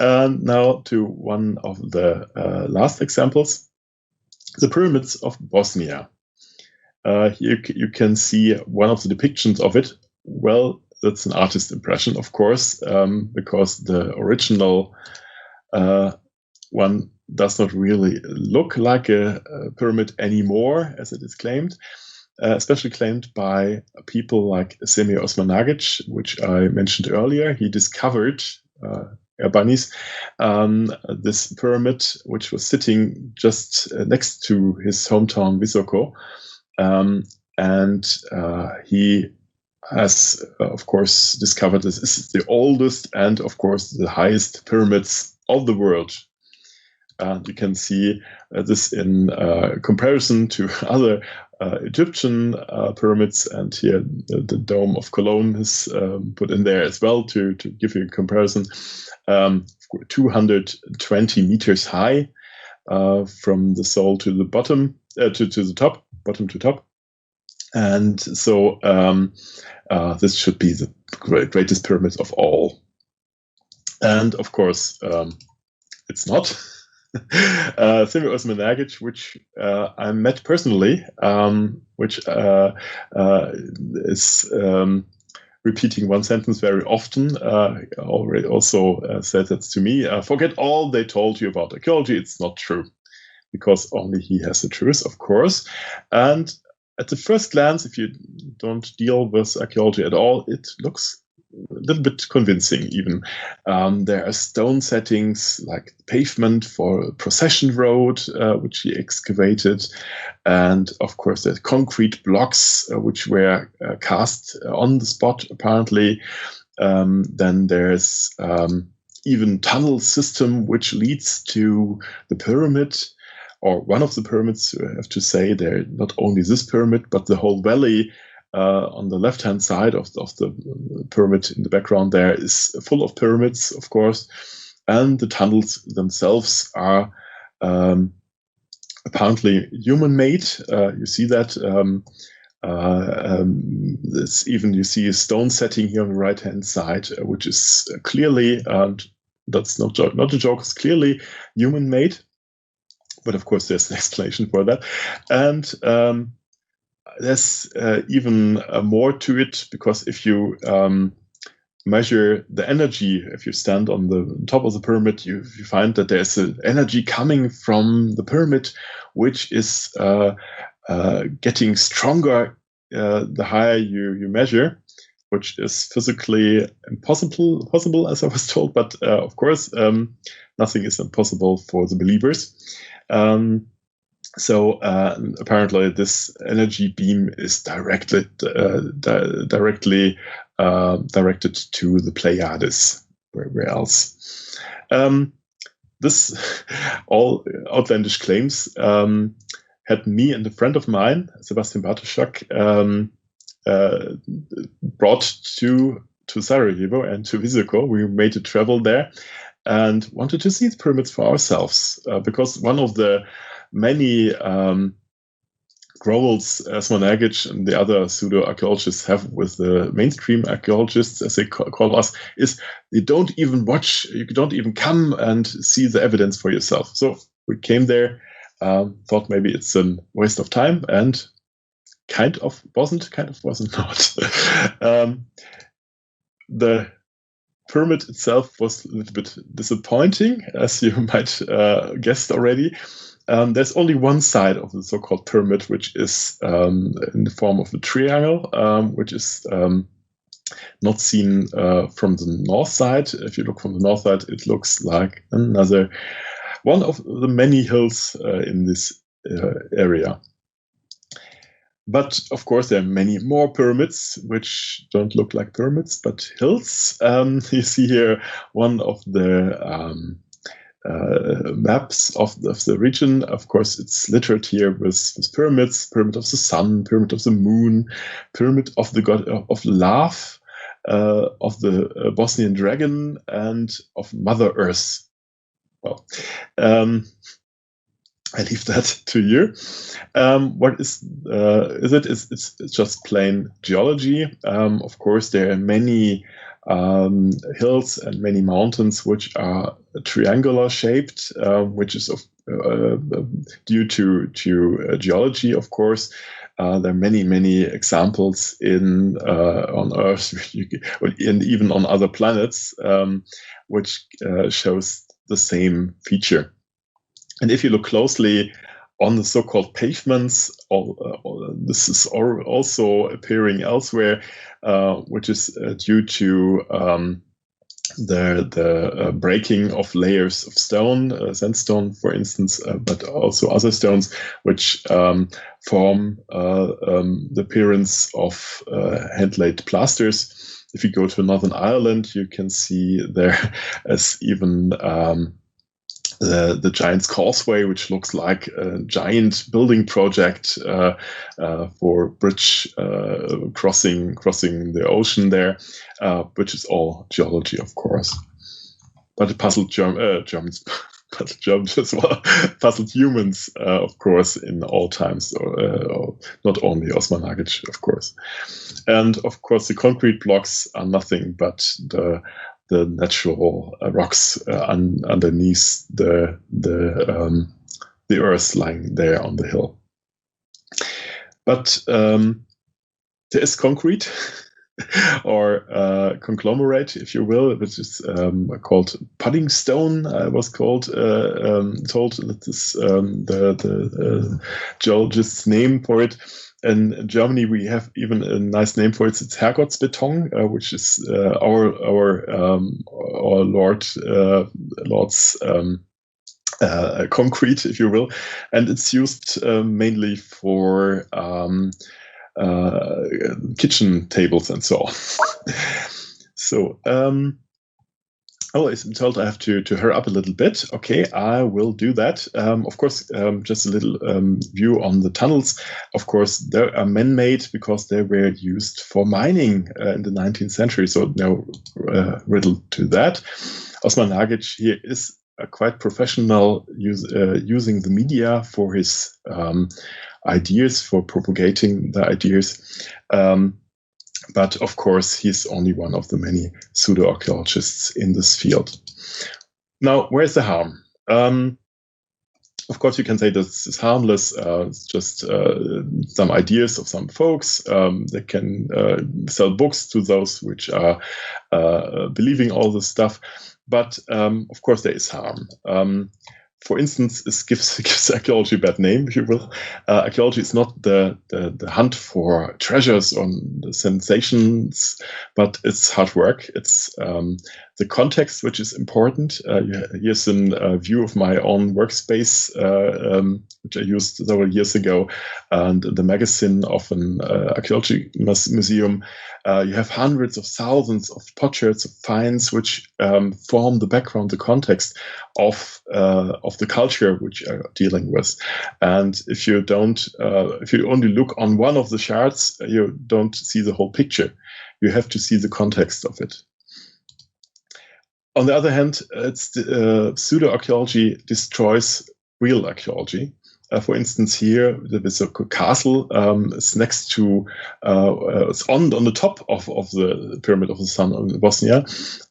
Now to one of the last examples, the pyramids of Bosnia. Here you can see one of the depictions of it. Well, that's an artist impression, of course, because the original one does not really look like a pyramid anymore, as it is claimed, especially claimed by people like Semir Osmanagic, which I mentioned earlier. He discovered Erbanis, this pyramid, which was sitting just next to his hometown Visoko. And he has, of course, discovered this is the oldest and, of course, the highest pyramids of the world. And you can see this in comparison to other Egyptian pyramids. And here the Dome of Cologne is put in there as well to give you a comparison. 220 meters high from the sole to the bottom, to the top. Bottom to top. And so this should be the greatest pyramid of all. And of course, it's not. Semir Osmanagic, which I met personally, which is repeating one sentence very often, already also said that to me. Forget all they told you about archaeology. It's not true, because only he has the truth, of course. And at the first glance, if you don't deal with archaeology at all, it looks a little bit convincing even. There are stone settings like pavement for a procession road, which he excavated. And of course, there's concrete blocks, which were cast on the spot, apparently. Then there's even tunnel system, which leads to the pyramid, or one of the pyramids, I have to say. There, not only this pyramid, but the whole valley on the left-hand side of the pyramid in the background there is full of pyramids, of course. And the tunnels themselves are apparently human-made. You see that. Even you see a stone setting here on the right-hand side, which is clearly, and that's not a joke, it's clearly human-made. But of course, there's an explanation for that. And there's even more to it, because if you measure the energy, if you stand on the top of the pyramid, you find that there's an energy coming from the pyramid, which is getting stronger the higher you measure, which is physically possible, as I was told. But of course, nothing is impossible for the believers. So apparently, this energy beam is directly directed to the Pleiades. Where else? This all outlandish claims had me and a friend of mine, Sebastian Bartoszak, brought to Sarajevo and to Visoko. We made a travel there and wanted to see the pyramids for ourselves, because one of the many growls Osman Agic and the other pseudo-archaeologists have with the mainstream archaeologists, as they call us, is you don't even watch, you don't even come and see the evidence for yourself. So we came there, thought maybe it's a waste of time, and kind of wasn't not. The pyramid itself was a little bit disappointing, as you might guessed already. There's only one side of the so-called pyramid, which is in the form of a triangle, which is not seen from the north side. If you look from the north side, it looks like another one of the many hills in this area. But of course, there are many more pyramids, which don't look like pyramids, but hills. You see here one of the maps of the region. Of course, it's littered here with pyramids: pyramid of the sun, pyramid of the moon, pyramid of the god of love, of the Bosnian dragon, and of Mother Earth. Well, I leave that to you. What is it? It's just plain geology. Of course, there are many hills and many mountains which are triangular shaped, which is due to geology, of course. There are many examples on Earth and even on other planets, which shows the same feature. And if you look closely on the so-called pavements, this is also appearing elsewhere, which is due to the breaking of layers of stone, sandstone, for instance, but also other stones, which form the appearance of hand-laid plasters. If you go to Northern Ireland, you can see there as even the Giant's Causeway, which looks like a giant building project for bridge crossing the ocean there, which is all geology, of course. But it puzzled Germans, puzzled Germans as well, puzzled humans, of course, in all times, or not only Osman Agic, of course. And of course, the concrete blocks are nothing but the natural rocks underneath the earth lying there on the hill. But there is concrete or conglomerate, if you will, which is called pudding stone. I was told that this the geologist's name for it. In Germany, we have even a nice name for it. It's Herrgottsbeton, which is our Lord's concrete, if you will, and it's used mainly for kitchen tables and so on. So, I'm told I have to hurry up a little bit. Okay, I will do that. Of course, just a little view on the tunnels. Of course, they are man-made because they were used for mining in the 19th century. So no riddle to that. Osman Nagic here is a quite professional using the media for his ideas, for propagating the ideas. But of course, he's only one of the many pseudo-archaeologists in this field. Now, where's the harm? Of course, you can say this is harmless. It's just some ideas of some folks. They can sell books to those which are believing all this stuff. But of course, there is harm. For instance, this gives archaeology a bad name, if you will. Archaeology is not the hunt for treasures or the sensations, but it's hard work. It's the context which is important. Here's a view of my own workspace, which I used several years ago, and the magazine of an archaeology museum. You have hundreds of thousands of potsherds of finds which form the background, the context of the culture which you are dealing with. And if you only look on one of the shards, you don't see the whole picture. You have to see the context of it. On the other hand, pseudo-archaeology destroys real archaeology. For instance, here there is a castle. It's next to, it's on the top of the Pyramid of the Sun in Bosnia,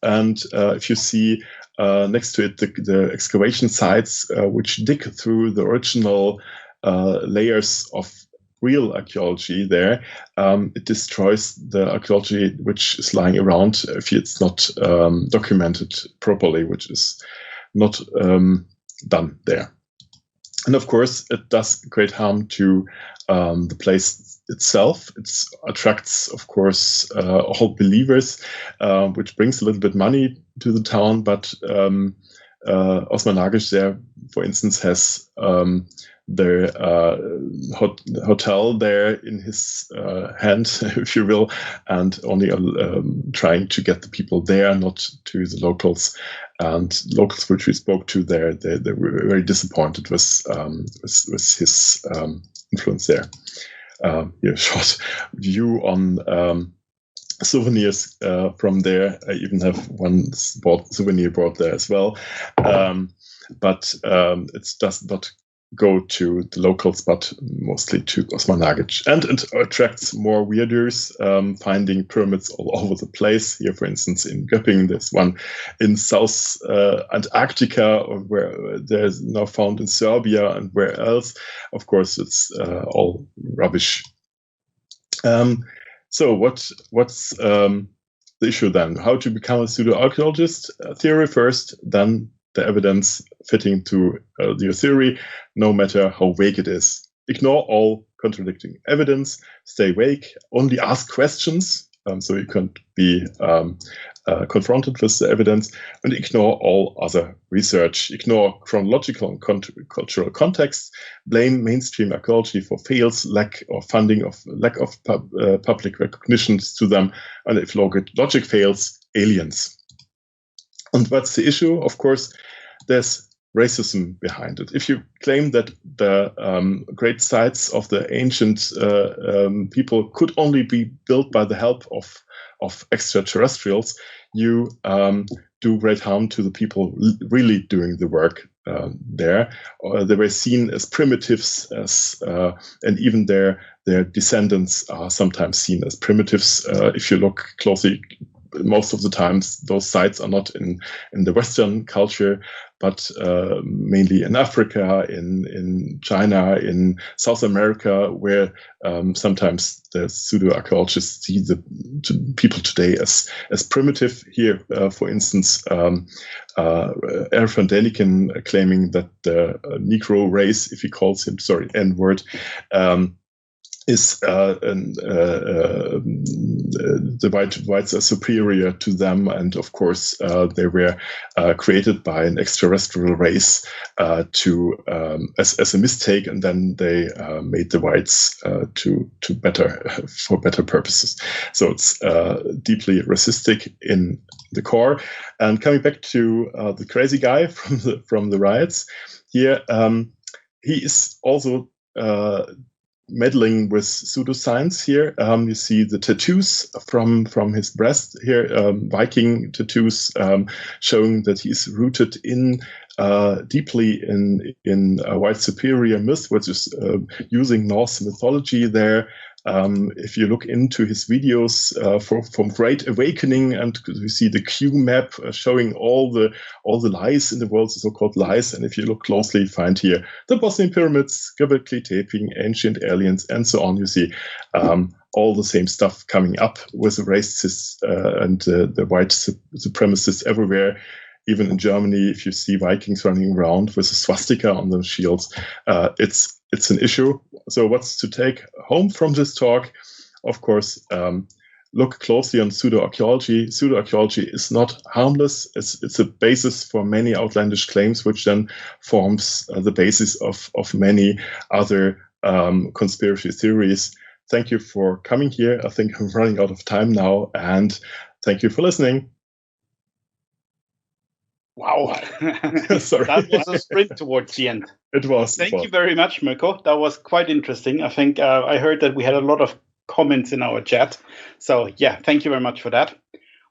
and if you see next to it the excavation sites which dig through the original layers of real archaeology there, it destroys the archaeology which is lying around if it's not documented properly, which is not done there. And of course, it does great harm to the place itself. It attracts, of course, all believers, which brings a little bit money to the town. But Osman Nagic there, for instance, has the hotel there in his hand, if you will, and only trying to get the people there, not to the locals. And locals which we spoke to there, they were very disappointed with his influence there. Short view on souvenirs from there. I even have one souvenir bought there as well. But it does not go to the locals, but mostly to Osman Nagic. And it attracts more weirders, finding pyramids all over the place. Here, for instance, in Göppingen, there's one in South Antarctica, where there's now found in Serbia and where else. Of course, it's all rubbish. So what's the issue then? How to become a pseudo-archaeologist? Theory first, then the evidence fitting to your theory, no matter how vague it is. Ignore all contradicting evidence, stay vague, only ask questions, so you can be confronted with the evidence, and ignore all other research. Ignore chronological and cultural context, blame mainstream archaeology for fails, lack of funding, lack of public recognition to them, and if logic fails, aliens. And what's the issue? Of course, there's racism behind it. If you claim that the great sites of the ancient people could only be built by the help of extraterrestrials, you do great harm to the people really doing the work there. They were seen as primitives, and even their descendants are sometimes seen as primitives. If you look closely most of the times those sites are not in the Western culture, but mainly in Africa, in China, in South America, where sometimes the pseudo-archaeologists see the people today as primitive. Here, for instance, Erich von Däniken claiming that the Negro race, if he calls him, N-word, is the whites are superior to them, and of course they were created by an extraterrestrial race as a mistake, and then they made the whites for better purposes. So it's deeply racistic in the core. And coming back to the crazy guy from the riots here, he is also meddling with pseudoscience here. You see the tattoos from his breast here, Viking tattoos, showing that he's rooted in deeply in a white superior myth, which is using Norse mythology there. If you look into his videos from Great Awakening, and you see the Q map showing all the lies in the world, the so-called lies. And if you look closely, you find here the Bosnian pyramids, Göbekli Tepe, ancient aliens, and so on. You see all the same stuff coming up with the racists and the white supremacists everywhere. Even in Germany, if you see Vikings running around with a swastika on their shields, it's an issue. So what's to take home from this talk? Of course, look closely on pseudo-archaeology. Pseudo-archaeology is not harmless. It's a basis for many outlandish claims, which then forms the basis of many other conspiracy theories. Thank you for coming here. I think I'm running out of time now, and thank you for listening. Wow. Sorry. That was a sprint towards the end. It was. Thank you very much, Mirko. That was quite interesting. I think I heard that we had a lot of comments in our chat. So yeah, thank you very much for that.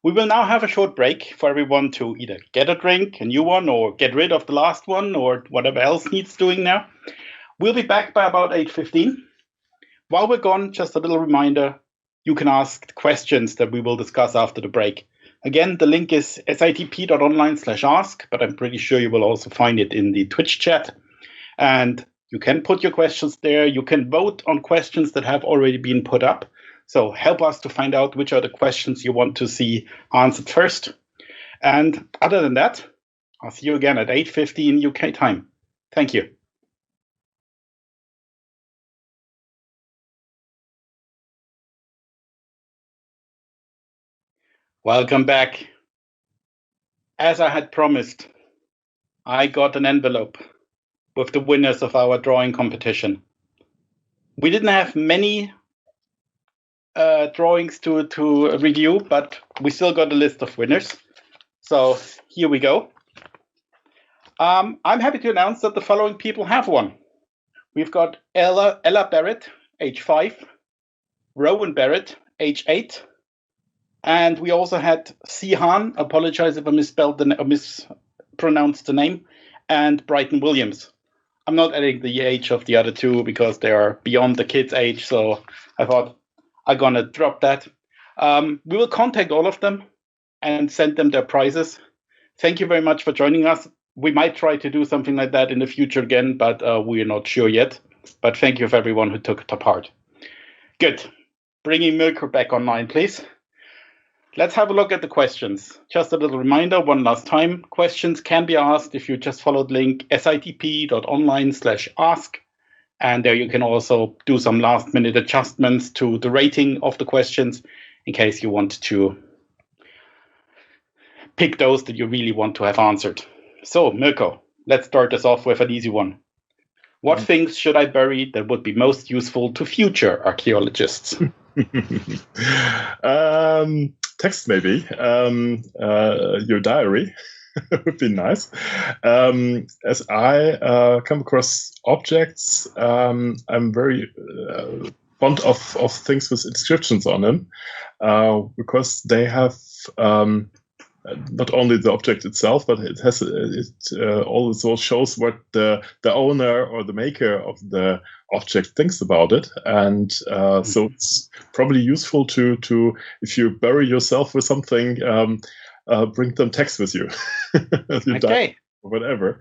We will now have a short break for everyone to either get a drink, a new one, or get rid of the last one, or whatever else needs doing now. We'll be back by about 8:15. While we're gone, just a little reminder, you can ask questions that we will discuss after the break. Again, the link is sitp.online/ask, but I'm pretty sure you will also find it in the Twitch chat. And you can put your questions there. You can vote on questions that have already been put up. So help us to find out which are the questions you want to see answered first. And other than that, I'll see you again at 8:50 UK time. Thank you. Welcome back. As I had promised, I got an envelope with the winners of our drawing competition. We didn't have many drawings to review, but we still got a list of winners. So here we go. I'm happy to announce that the following people have won. We've got Ella Barrett, age 5, Rowan Barrett, age 8, and we also had Sihan, apologize if I mispronounced the name, and Brighton Williams. I'm not adding the age of the other two because they are beyond the kids' age, so I thought I'm going to drop that. We will contact all of them and send them their prizes. Thank you very much for joining us. We might try to do something like that in the future again, but we're not sure yet. But thank you for everyone who took part. Good. Bringing Mirko back online, please. Let's have a look at the questions. Just a little reminder, one last time. Questions can be asked if you just follow the link sitp.online/ask. And there you can also do some last-minute adjustments to the rating of the questions in case you want to pick those that you really want to have answered. So, Mirko, let's start us off with an easy one. What things should I bury that would be most useful to future archaeologists? Text, maybe. Your diary would be nice. As I come across objects, I'm very fond of things with inscriptions on them because they have not only the object itself, but it has also shows what the owner or the maker of the object thinks about it, and so it's probably useful to if you bury yourself with something, bring some text with you. Okay. Or whatever.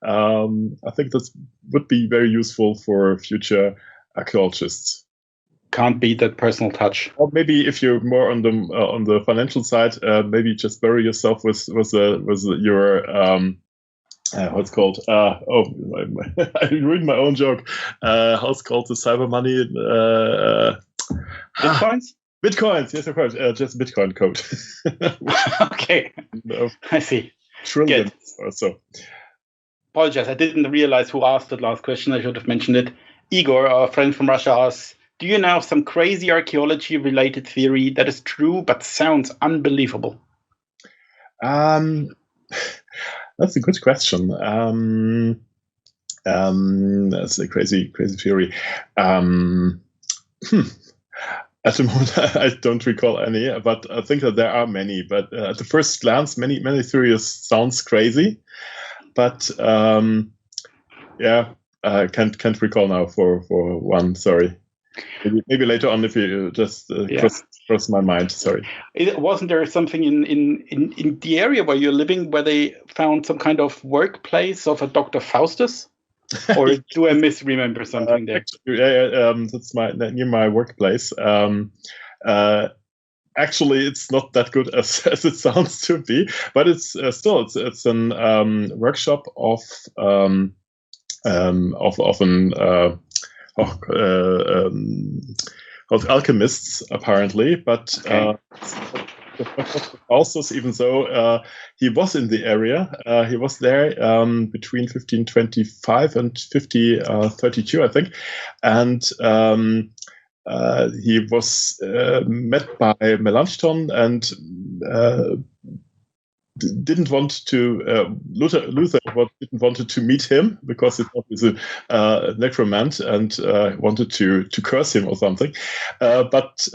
I think that would be very useful for future archaeologists. Can't beat that personal touch. Or maybe if you're more on the financial side, maybe just bury yourself with your what's called I ruined my own joke. How's called the cyber money? Bitcoins? Bitcoins, yes, of course. Just Bitcoin code. Okay, I see. Trillions or so. Apologize, I didn't realize who asked that last question. I should have mentioned it. Igor, our friend from Russia, asks, do you know some crazy archaeology-related theory that is true but sounds unbelievable? That's a good question. That's a crazy theory. At the moment, I don't recall any, but I think that there are many. But at the first glance, many theories sounds crazy. But I can't recall now for one. Sorry. Maybe later on if you just cross my mind. Sorry. Wasn't there something in the area where you're living where they found some kind of workplace of a Dr. Faustus? Or do I misremember something there? That's near my workplace. Actually, it's not that good as it sounds to be, but it's still it's an workshop of alchemists apparently, but. Okay. Also, even though he was in the area, he was there between 1525 and 1532, I think, and he was met by Melanchthon and didn't want to Luther didn't want to meet him because he thought he's a necromant and wanted to curse him or something. But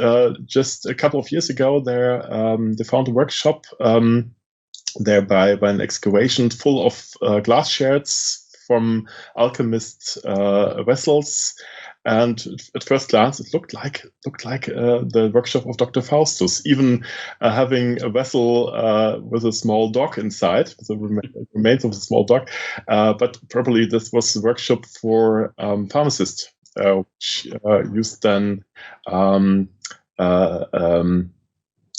just a couple of years ago, they found a workshop there by an excavation full of glass shards from alchemist vessels. And at first glance, it looked like the workshop of Dr. Faustus, even having a vessel with a small dog inside, the remains of a small dog. But probably this was the workshop for pharmacists, which used then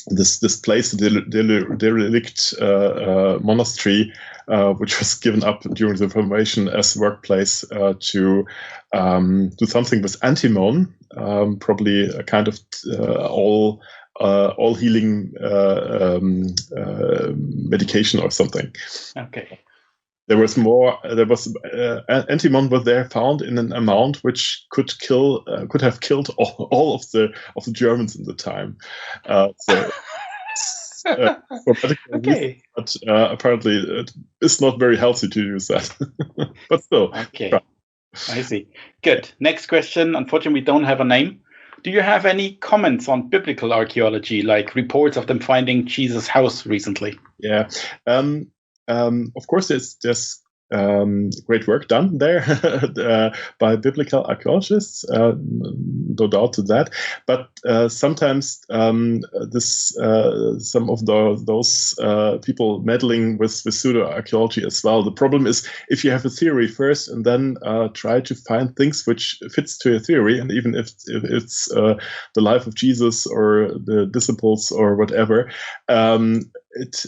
this place, the derelict monastery, which was given up during the Reformation as workplace to do something with antimony, probably a kind of all healing medication or something. Okay. There was antimony was there found in an amount which could have killed all of the Germans in the time. Okay. But apparently it's not very healthy to use that. But still. Okay. I see. Good. Next question. Unfortunately, we don't have a name. Do you have any comments on biblical archaeology, like reports of them finding Jesus' house recently? Yeah. Of course, there's great work done there by biblical archaeologists, no doubt to that. But sometimes some of those people meddling with pseudo-archaeology as well. The problem is if you have a theory first and then try to find things which fits to your theory, and even if it's the life of Jesus or the disciples or whatever, it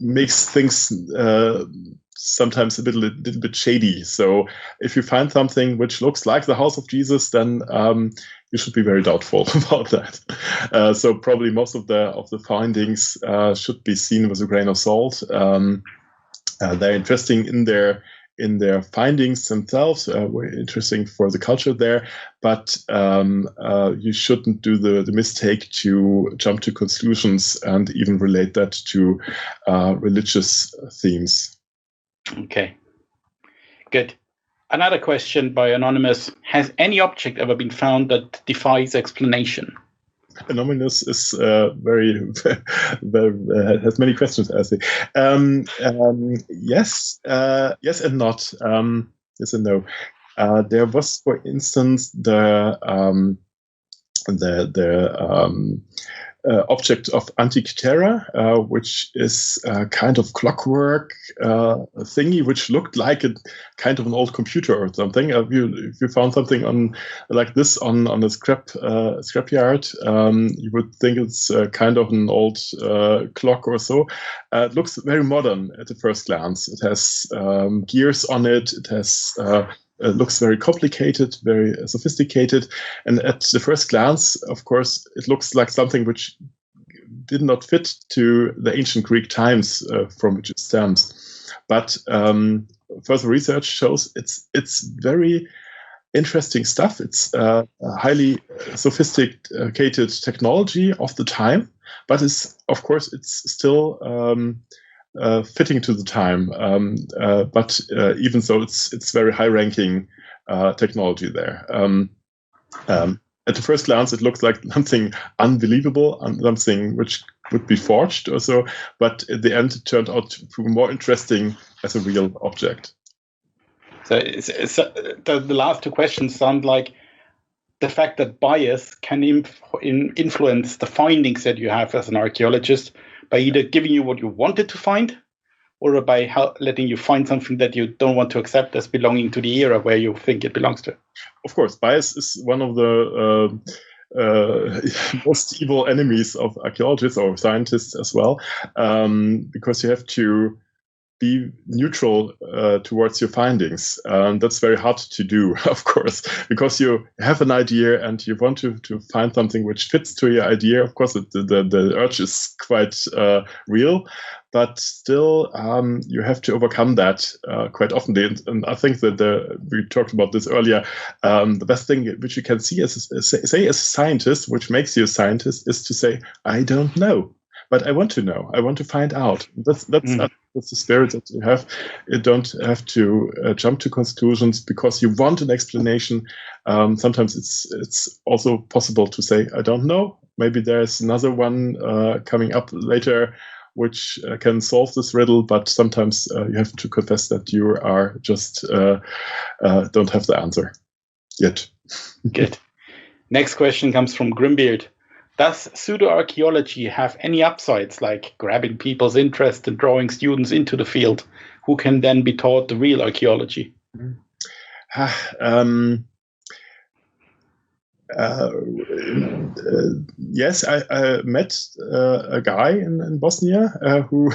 makes things sometimes a little bit shady. So if you find something which looks like the house of Jesus, then you should be very doubtful about that. So probably most of the findings should be seen with a grain of salt. They're interesting in their findings themselves, were interesting for the culture there, but you shouldn't do the mistake to jump to conclusions and even relate that to religious themes. Okay, good. Another question by Anonymous. Has any object ever been found that defies explanation? Anomalous is very, very has many questions, I think. Yes, yes and not. Yes and no. There was, for instance, the object of antiquity, which is a kind of clockwork thingy, which looked like a kind of an old computer or something. If you found something on like this on a scrapyard, you would think it's kind of an old clock or so. It looks very modern at the first glance. It has gears on it. It has it looks very complicated, very sophisticated, and at the first glance, of course, it looks like something which did not fit to the ancient Greek times from which it stems. But further research shows it's very interesting stuff. It's highly sophisticated technology of the time, but of course it's still fitting to the time, but even so, it's very high-ranking technology there. At the first glance, it looks like something unbelievable and something which would be forged or so, but at the end, it turned out to be more interesting as a real object. So the last two questions sound like the fact that bias can influence the findings that you have as an archaeologist by either giving you what you wanted to find or by letting you find something that you don't want to accept as belonging to the era where you think it belongs to. Of course, bias is one of the most evil enemies of archaeologists or scientists as well, because you have to be neutral towards your findings. That's very hard to do, of course, because you have an idea and you want to find something which fits to your idea. Of course, the urge is quite real, but still you have to overcome that quite often. And I think that we talked about this earlier. The best thing which you can see as a scientist, which makes you a scientist, is to say, I don't know. But I want to know. I want to find out. That's the spirit that you have. You don't have to jump to conclusions because you want an explanation. Sometimes it's also possible to say, I don't know. Maybe there's another one coming up later which can solve this riddle. But sometimes you have to confess that you are just don't have the answer yet. Good. Next question comes from Grimbeard. Does pseudo-archaeology have any upsides, like grabbing people's interest and drawing students into the field who can then be taught the real archaeology? Yes, I met a guy in Bosnia who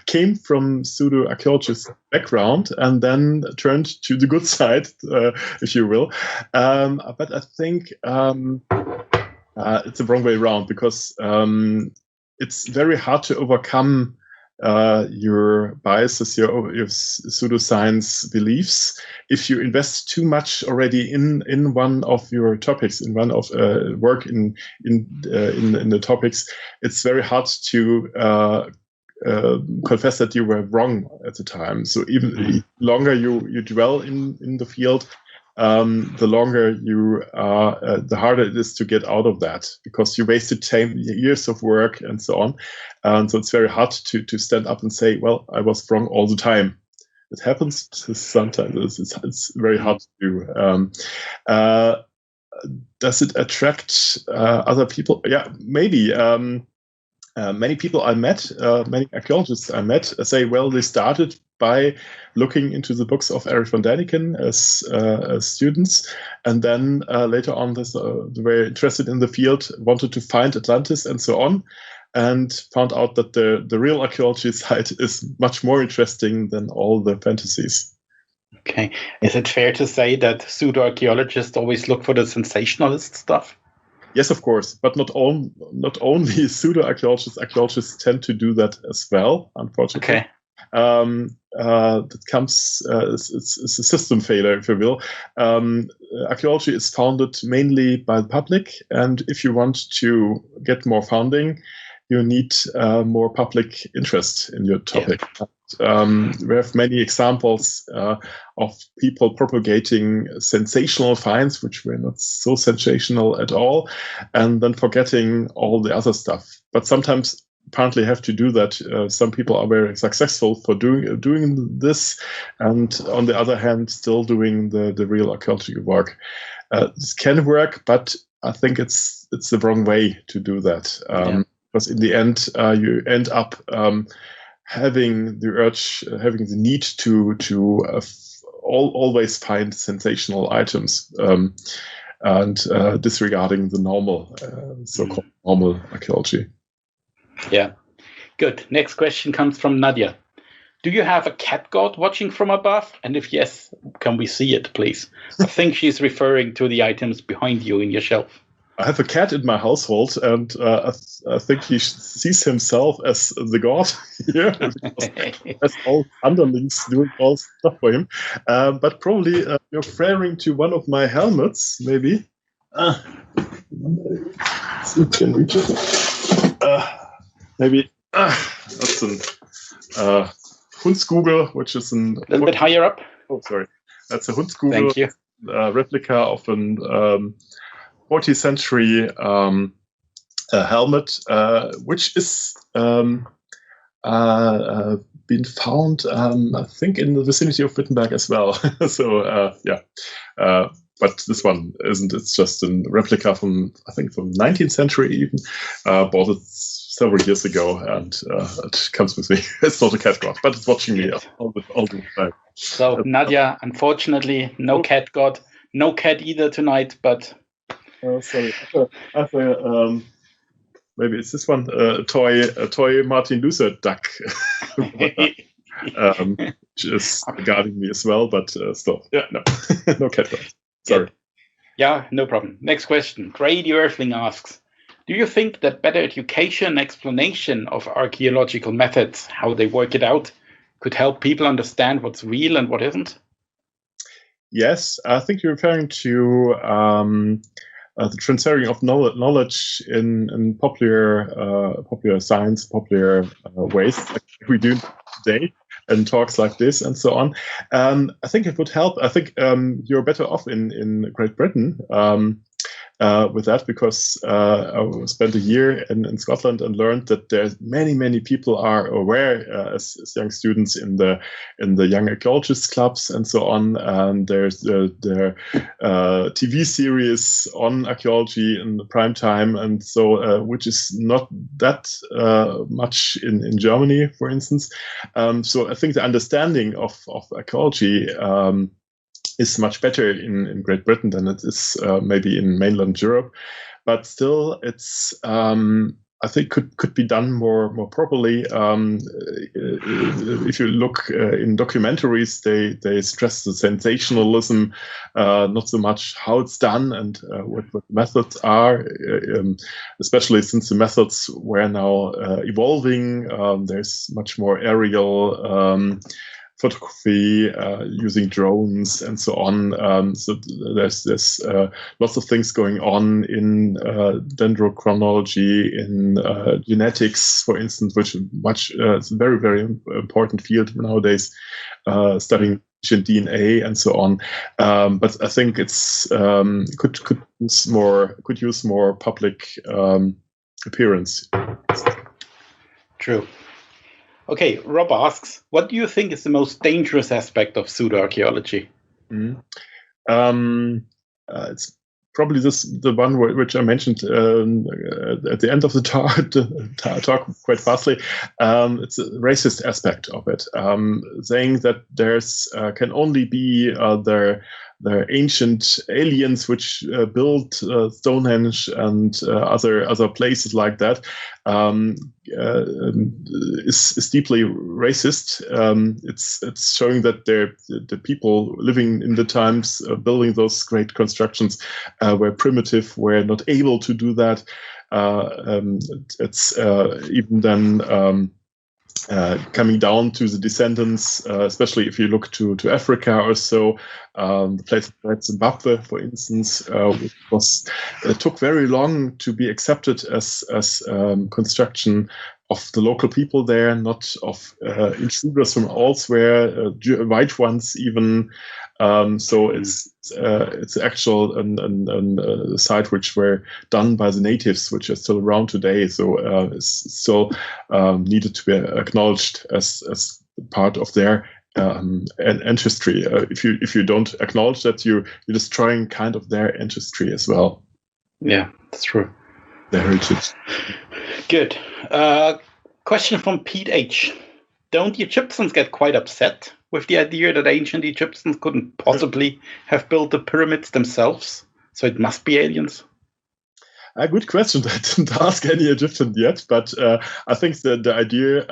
came from pseudo-archaeologist background and then turned to the good side, if you will. But I think it's the wrong way around because it's very hard to overcome your biases, your pseudoscience beliefs. If you invest too much already in one of your topics, in one of work in the topics, it's very hard to confess that you were wrong at the time. So even the longer you dwell in the field, the longer you the harder it is to get out of that because you wasted time, years of work and so on. So it's very hard to stand up and say, well, I was wrong all the time. It happens sometimes. It's very hard to do. Does it attract other people? Yeah, maybe. Many people I met, many archaeologists I met, say, well, they started by looking into the books of Erich von Däniken as students, and then later on they were interested in the field, wanted to find Atlantis and so on, and found out that the real archaeology side is much more interesting than all the fantasies. Okay. Is it fair to say that pseudo-archaeologists always look for the sensationalist stuff? Yes, of course, but not only pseudo-archaeologists tend to do that as well, unfortunately. Okay. That comes, it's a system failure, if you will. Archaeology is funded mainly by the public, and if you want to get more funding, you need more public interest in your topic. We have many examples of people propagating sensational finds, which were not so sensational at all, and then forgetting all the other stuff. But sometimes apparently have to do that. Some people are very successful for doing this, and on the other hand, still doing the real archaeological work. This can work, but I think it's the wrong way to do that. Because in the end, you end up having the urge, having the need to always find sensational items, and disregarding the normal, so-called normal archaeology. Yeah, good. Next question comes from Nadia. Do you have a cat god watching from above? And if yes, can we see it, please? I think she's referring to the items behind you in your shelf. I have a cat in my household, and I think he sees himself as the god here. As all underlings doing all stuff for him. But probably you're referring to one of my helmets, maybe. So you can reach it. Maybe that's an Hundskugel, which is a little bit higher up. Oh, sorry. That's a Hundskugel. Thank you. Replica of an 14th century helmet, which is been found, I think, in the vicinity of Wittenberg as well. So, but this one isn't. It's just a replica from 19th century even. Bought it several years ago, and it comes with me. It's not a cat god, but it's watching me all the time. So, Nadia, unfortunately, no cat god. No cat either tonight, but... sorry. I have maybe it's this one, a toy Martin Luther duck, which is guarding me as well, but still. Yeah, no. No cat god. Sorry. Yeah, no problem. Next question. Grady Earthling asks, do you think that better education and explanation of archaeological methods, how they work it out, could help people understand what's real and what isn't? Yes, I think you're referring to the transferring of knowledge in popular science, popular ways, like we do today, and talks like this and so on. I think it would help. I think you're better off in Great Britain with that, because I spent a year in Scotland and learned that there's many people are aware as young students in the young archaeologists clubs and so on. And there's the TV series on archaeology in the prime time, and so which is not that much in Germany, for instance. So I think the understanding of archaeology is much better in Great Britain than it is maybe in mainland Europe, but still, it's I think could be done more properly. If you look in documentaries, they stress the sensationalism, not so much how it's done and what methods are, especially since the methods were now evolving. There's much more aerial photography, using drones and so on. So there's lots of things going on in dendrochronology, in genetics, for instance, which it's a very important field nowadays, studying DNA and so on. But I think it's could use more public appearance. True. Okay, Rob asks, what do you think is the most dangerous aspect of pseudo-archaeology? It's probably the one which I mentioned at the end of the talk quite fastly. It's a racist aspect of it, saying that there's can only be the ancient aliens which built Stonehenge and other places like that, is deeply racist. It's showing that the people living in the times building those great constructions were primitive, were not able to do that. It's even then coming down to the descendants, especially if you look to Africa or so, the place like Zimbabwe, for instance, took very long to be accepted as construction of the local people there, not of intruders from elsewhere, white ones even. So it's actual site which were done by the natives, which are still around today. So it's still needed to be acknowledged as part of their ancestry. If you don't acknowledge that, you're destroying kind of their ancestry as well. Yeah, that's true. Their heritage. Good. Question from Pete H. Don't the Egyptians get quite upset with the idea that ancient Egyptians couldn't possibly have built the pyramids themselves? So it must be aliens? A good question. I didn't ask any Egyptian yet, but I think that the idea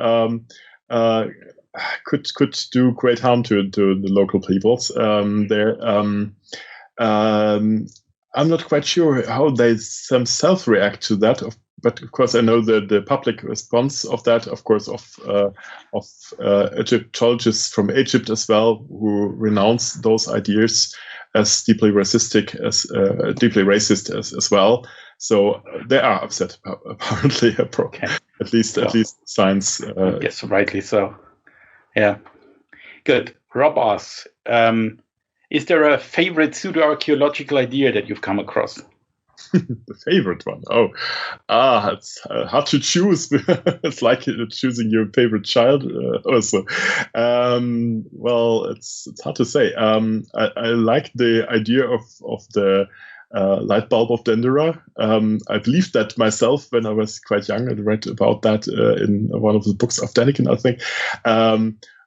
could do great harm to the local peoples. I'm not quite sure how they themselves react to that. But of course, I know the public response of that, of course, of Egyptologists from Egypt as well, who renounce those ideas as deeply racist as well. So they are upset, apparently. Okay. At least science. Yes, rightly so. Yeah. Good. Rob asks, is there a favorite pseudo-archaeological idea that you've come across? The favorite one? It's hard to choose. It's like choosing your favorite child also. Well, it's hard to say. I like the idea of the light bulb of Dendera. I believed that myself when I was quite young. I read about that in one of the books of Däniken, I think.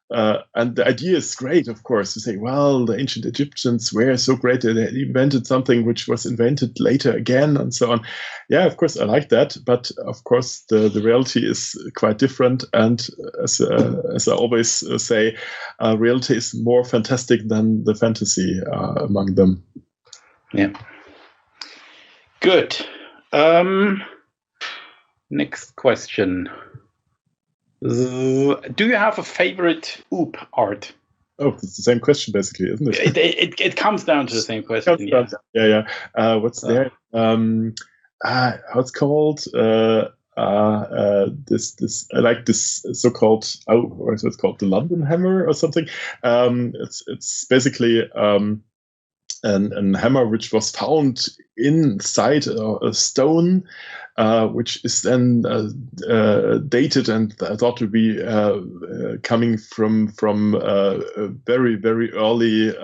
And the idea is great, of course, to say, well, the ancient Egyptians were so great that they invented something which was invented later again, and so on. Yeah, of course, I like that. But of course, the reality is quite different. And as I always say, reality is more fantastic than the fantasy among them. Yeah. Good. Next question. Do you have a favorite OOP art? Oh, it's the same question, basically, isn't it? It comes down to the same question. Yeah. What's there? How it's called? This I like this so-called what is it called? The London Hammer or something. It's basically a hammer which was found inside a stone, which is then dated and thought to be coming from very, very early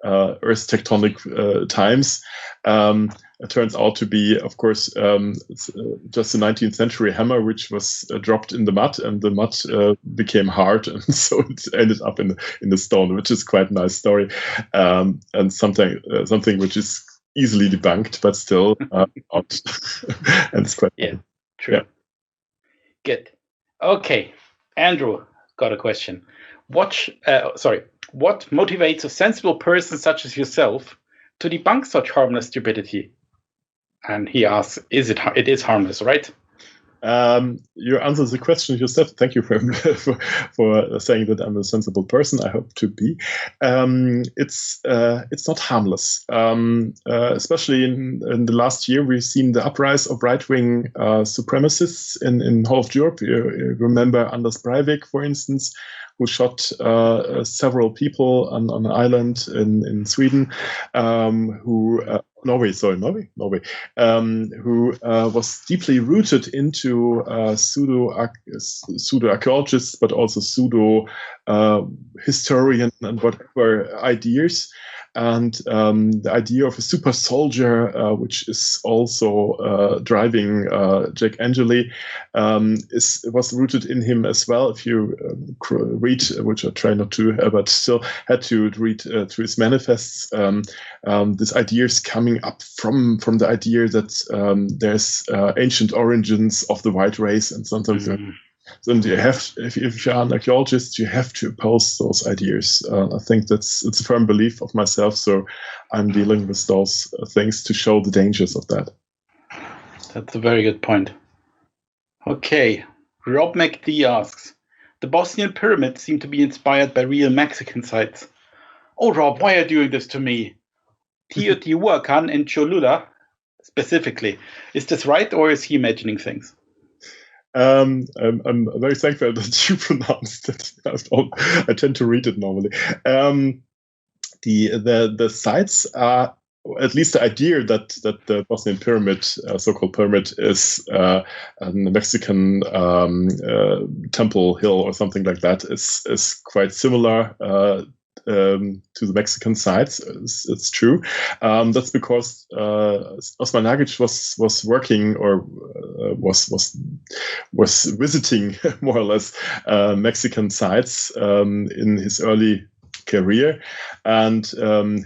Earth tectonic times. It turns out to be, of course, just a 19th century hammer which was dropped in the mud, and the mud became hard, and so it ended up in the stone, which is quite a nice story, and something which is easily debunked, but still odd. And it's quite true. Yeah. Good. Okay, Andrew got a question. What motivates a sensible person such as yourself to debunk such harmless stupidity? And he asks, it is harmless, right? You answered the question yourself. Thank you for saying that I'm a sensible person. I hope to be. It's not harmless. Especially in the last year, we've seen the uprise of right-wing supremacists in whole of Europe. You remember Anders Breivik, for instance, who shot several people on an island in Sweden, Norway, who was deeply rooted into pseudo-archaeologists, but also pseudo-historian and whatever ideas. And the idea of a super soldier, which is also driving Jack Angeli, was rooted in him as well. If you read, which I try not to, but still had to read through his manifests, this idea is coming up from the idea that there's ancient origins of the white race, and sometimes then you have, if you're an archaeologist, you have to oppose those ideas. I think it's a firm belief of myself, so I'm dealing with those things to show the dangers of that. That's a very good point. Okay, Rob McD asks, the Bosnian pyramids seem to be inspired by real Mexican sites. Oh, Rob, why are you doing this to me? Teotihuacan and Cholula, specifically. Is this right, or is he imagining things? I'm very thankful that you pronounced it. I tend to read it normally. The sites are, at least the idea that the Bosnian pyramid, so-called pyramid, is a Mexican temple hill or something like that, is quite similar to the Mexican sites. It's true. That's because Osman Nagic was working or was visiting more or less Mexican sites in his early career, and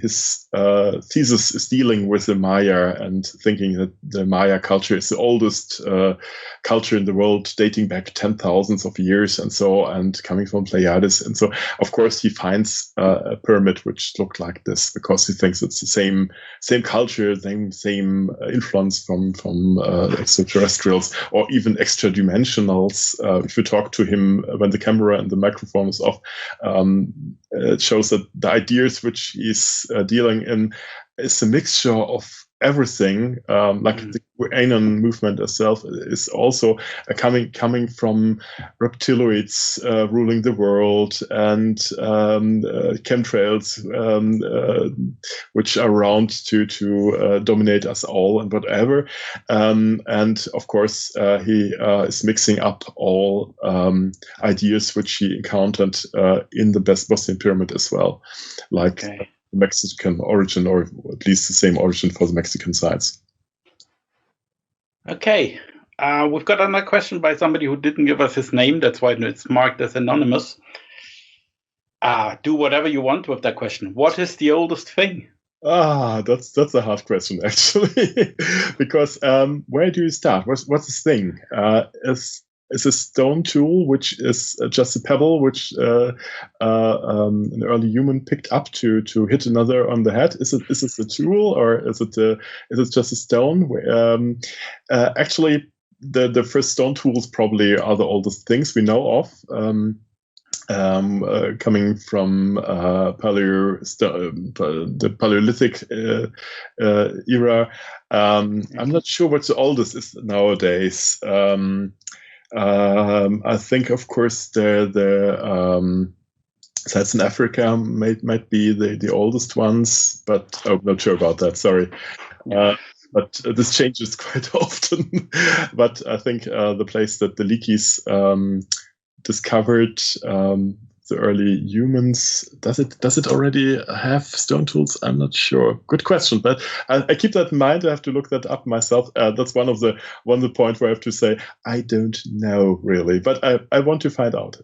his thesis is dealing with the Maya and thinking that the Maya culture is the oldest culture in the world, dating back 10,000s of years and so, and coming from Pleiades. And so, of course, he finds a pyramid which looked like this because he thinks it's the same culture, same influence from extraterrestrials or even extra dimensionals. If you talk to him when the camera and the microphone is off, it shows that the ideas which he's dealing in is a mixture of everything, like the QAnon movement itself is also coming from reptiloids ruling the world and chemtrails which are around to dominate us all and whatever. And of course, he is mixing up all ideas which he encountered in the Bosnian pyramid as well, like Mexican origin, or at least the same origin for the Mexican sites. Okay. We've got another question by somebody who didn't give us his name. That's why it's marked as anonymous. Do whatever you want with that question. What is the oldest thing? That's a hard question, actually. Because where do you start? What's this thing? Is a stone tool, which is just a pebble, which an early human picked up to hit another on the head. Is it a tool, or is it just a stone? Actually, the first stone tools probably are the oldest things we know of. Coming from the Paleolithic era. I'm not sure what the oldest is nowadays. I think, of course, the sites in Africa might be the oldest ones, but I'm not sure about that. Sorry. But this changes quite often. But I think the place that the Leakeys discovered the early humans, does it already have stone tools? I'm not sure. Good question, but I keep that in mind. I have to look that up myself. That's one of the points where I have to say I don't know really, but I want to find out.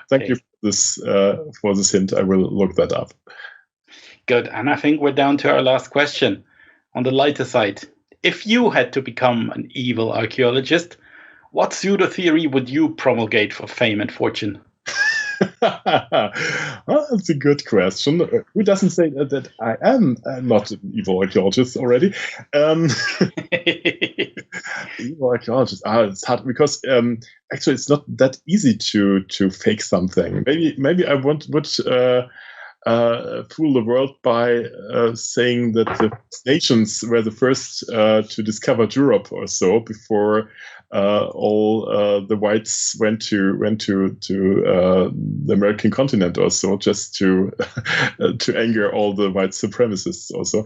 Thank you for this hint. I will look that up. Good, and I think we're down to our last question. On the lighter side, if you had to become an evil archaeologist, what pseudo theory would you promulgate for fame and fortune? Well, that's a good question. Who doesn't say that I am not an evil archaeologist already? Evil archaeologist. It's hard because actually it's not that easy to fake something. Maybe I would fool the world by saying that the nations were the first to discover Europe or so before all the whites went to the American continent or so, just to anger all the white supremacists also.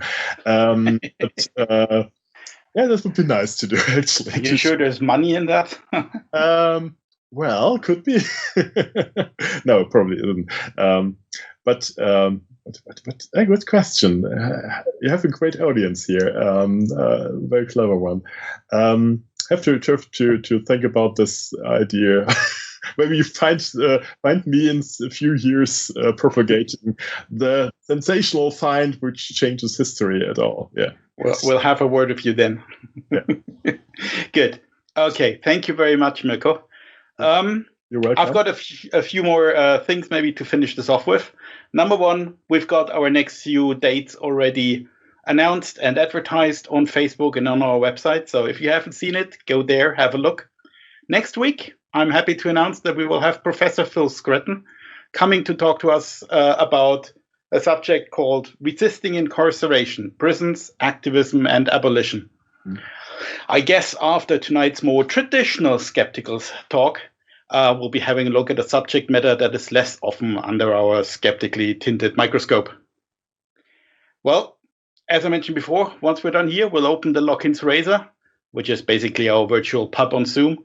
Yeah, that would be nice to do, actually. Are you sure there's money in that? Well, could be. No, probably isn't. But a good question. You have a great audience here. Very clever one. Have to think about this idea. Maybe you find me in a few years propagating the sensational find which changes history at all. Yeah. We'll have a word with you then. Yeah. Good. Okay. Thank you very much, Mirko. You're welcome. I've got a few more things maybe to finish this off with. Number one, we've got our next few dates already announced and advertised on Facebook and on our website. So if you haven't seen it, go there, have a look. Next week, I'm happy to announce that we will have Professor Phil Scretton coming to talk to us about a subject called Resisting Incarceration, Prisons, Activism and Abolition. I guess after tonight's more traditional skeptical talk, we'll be having a look at a subject matter that is less often under our skeptically tinted microscope. Well, as I mentioned before, once we're done here, we'll open the Lock-ins Razor, which is basically our virtual pub on Zoom.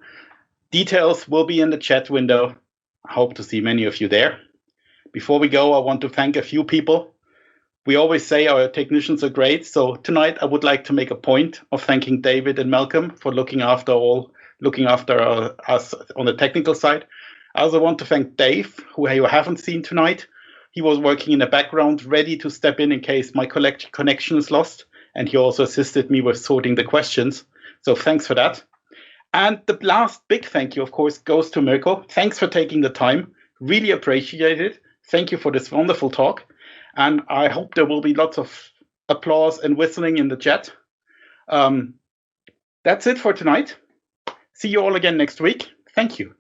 Details will be in the chat window. I hope to see many of you there. Before we go, I want to thank a few people. We always say our technicians are great, so tonight I would like to make a point of thanking David and Malcolm for looking after us on the technical side. I also want to thank Dave, who you haven't seen tonight. He was working in the background, ready to step in case my connection is lost, and he also assisted me with sorting the questions. So thanks for that. And the last big thank you, of course, goes to Mirko. Thanks for taking the time. Really appreciate it. Thank you for this wonderful talk. And I hope there will be lots of applause and whistling in the chat. That's it for tonight. See you all again next week. Thank you.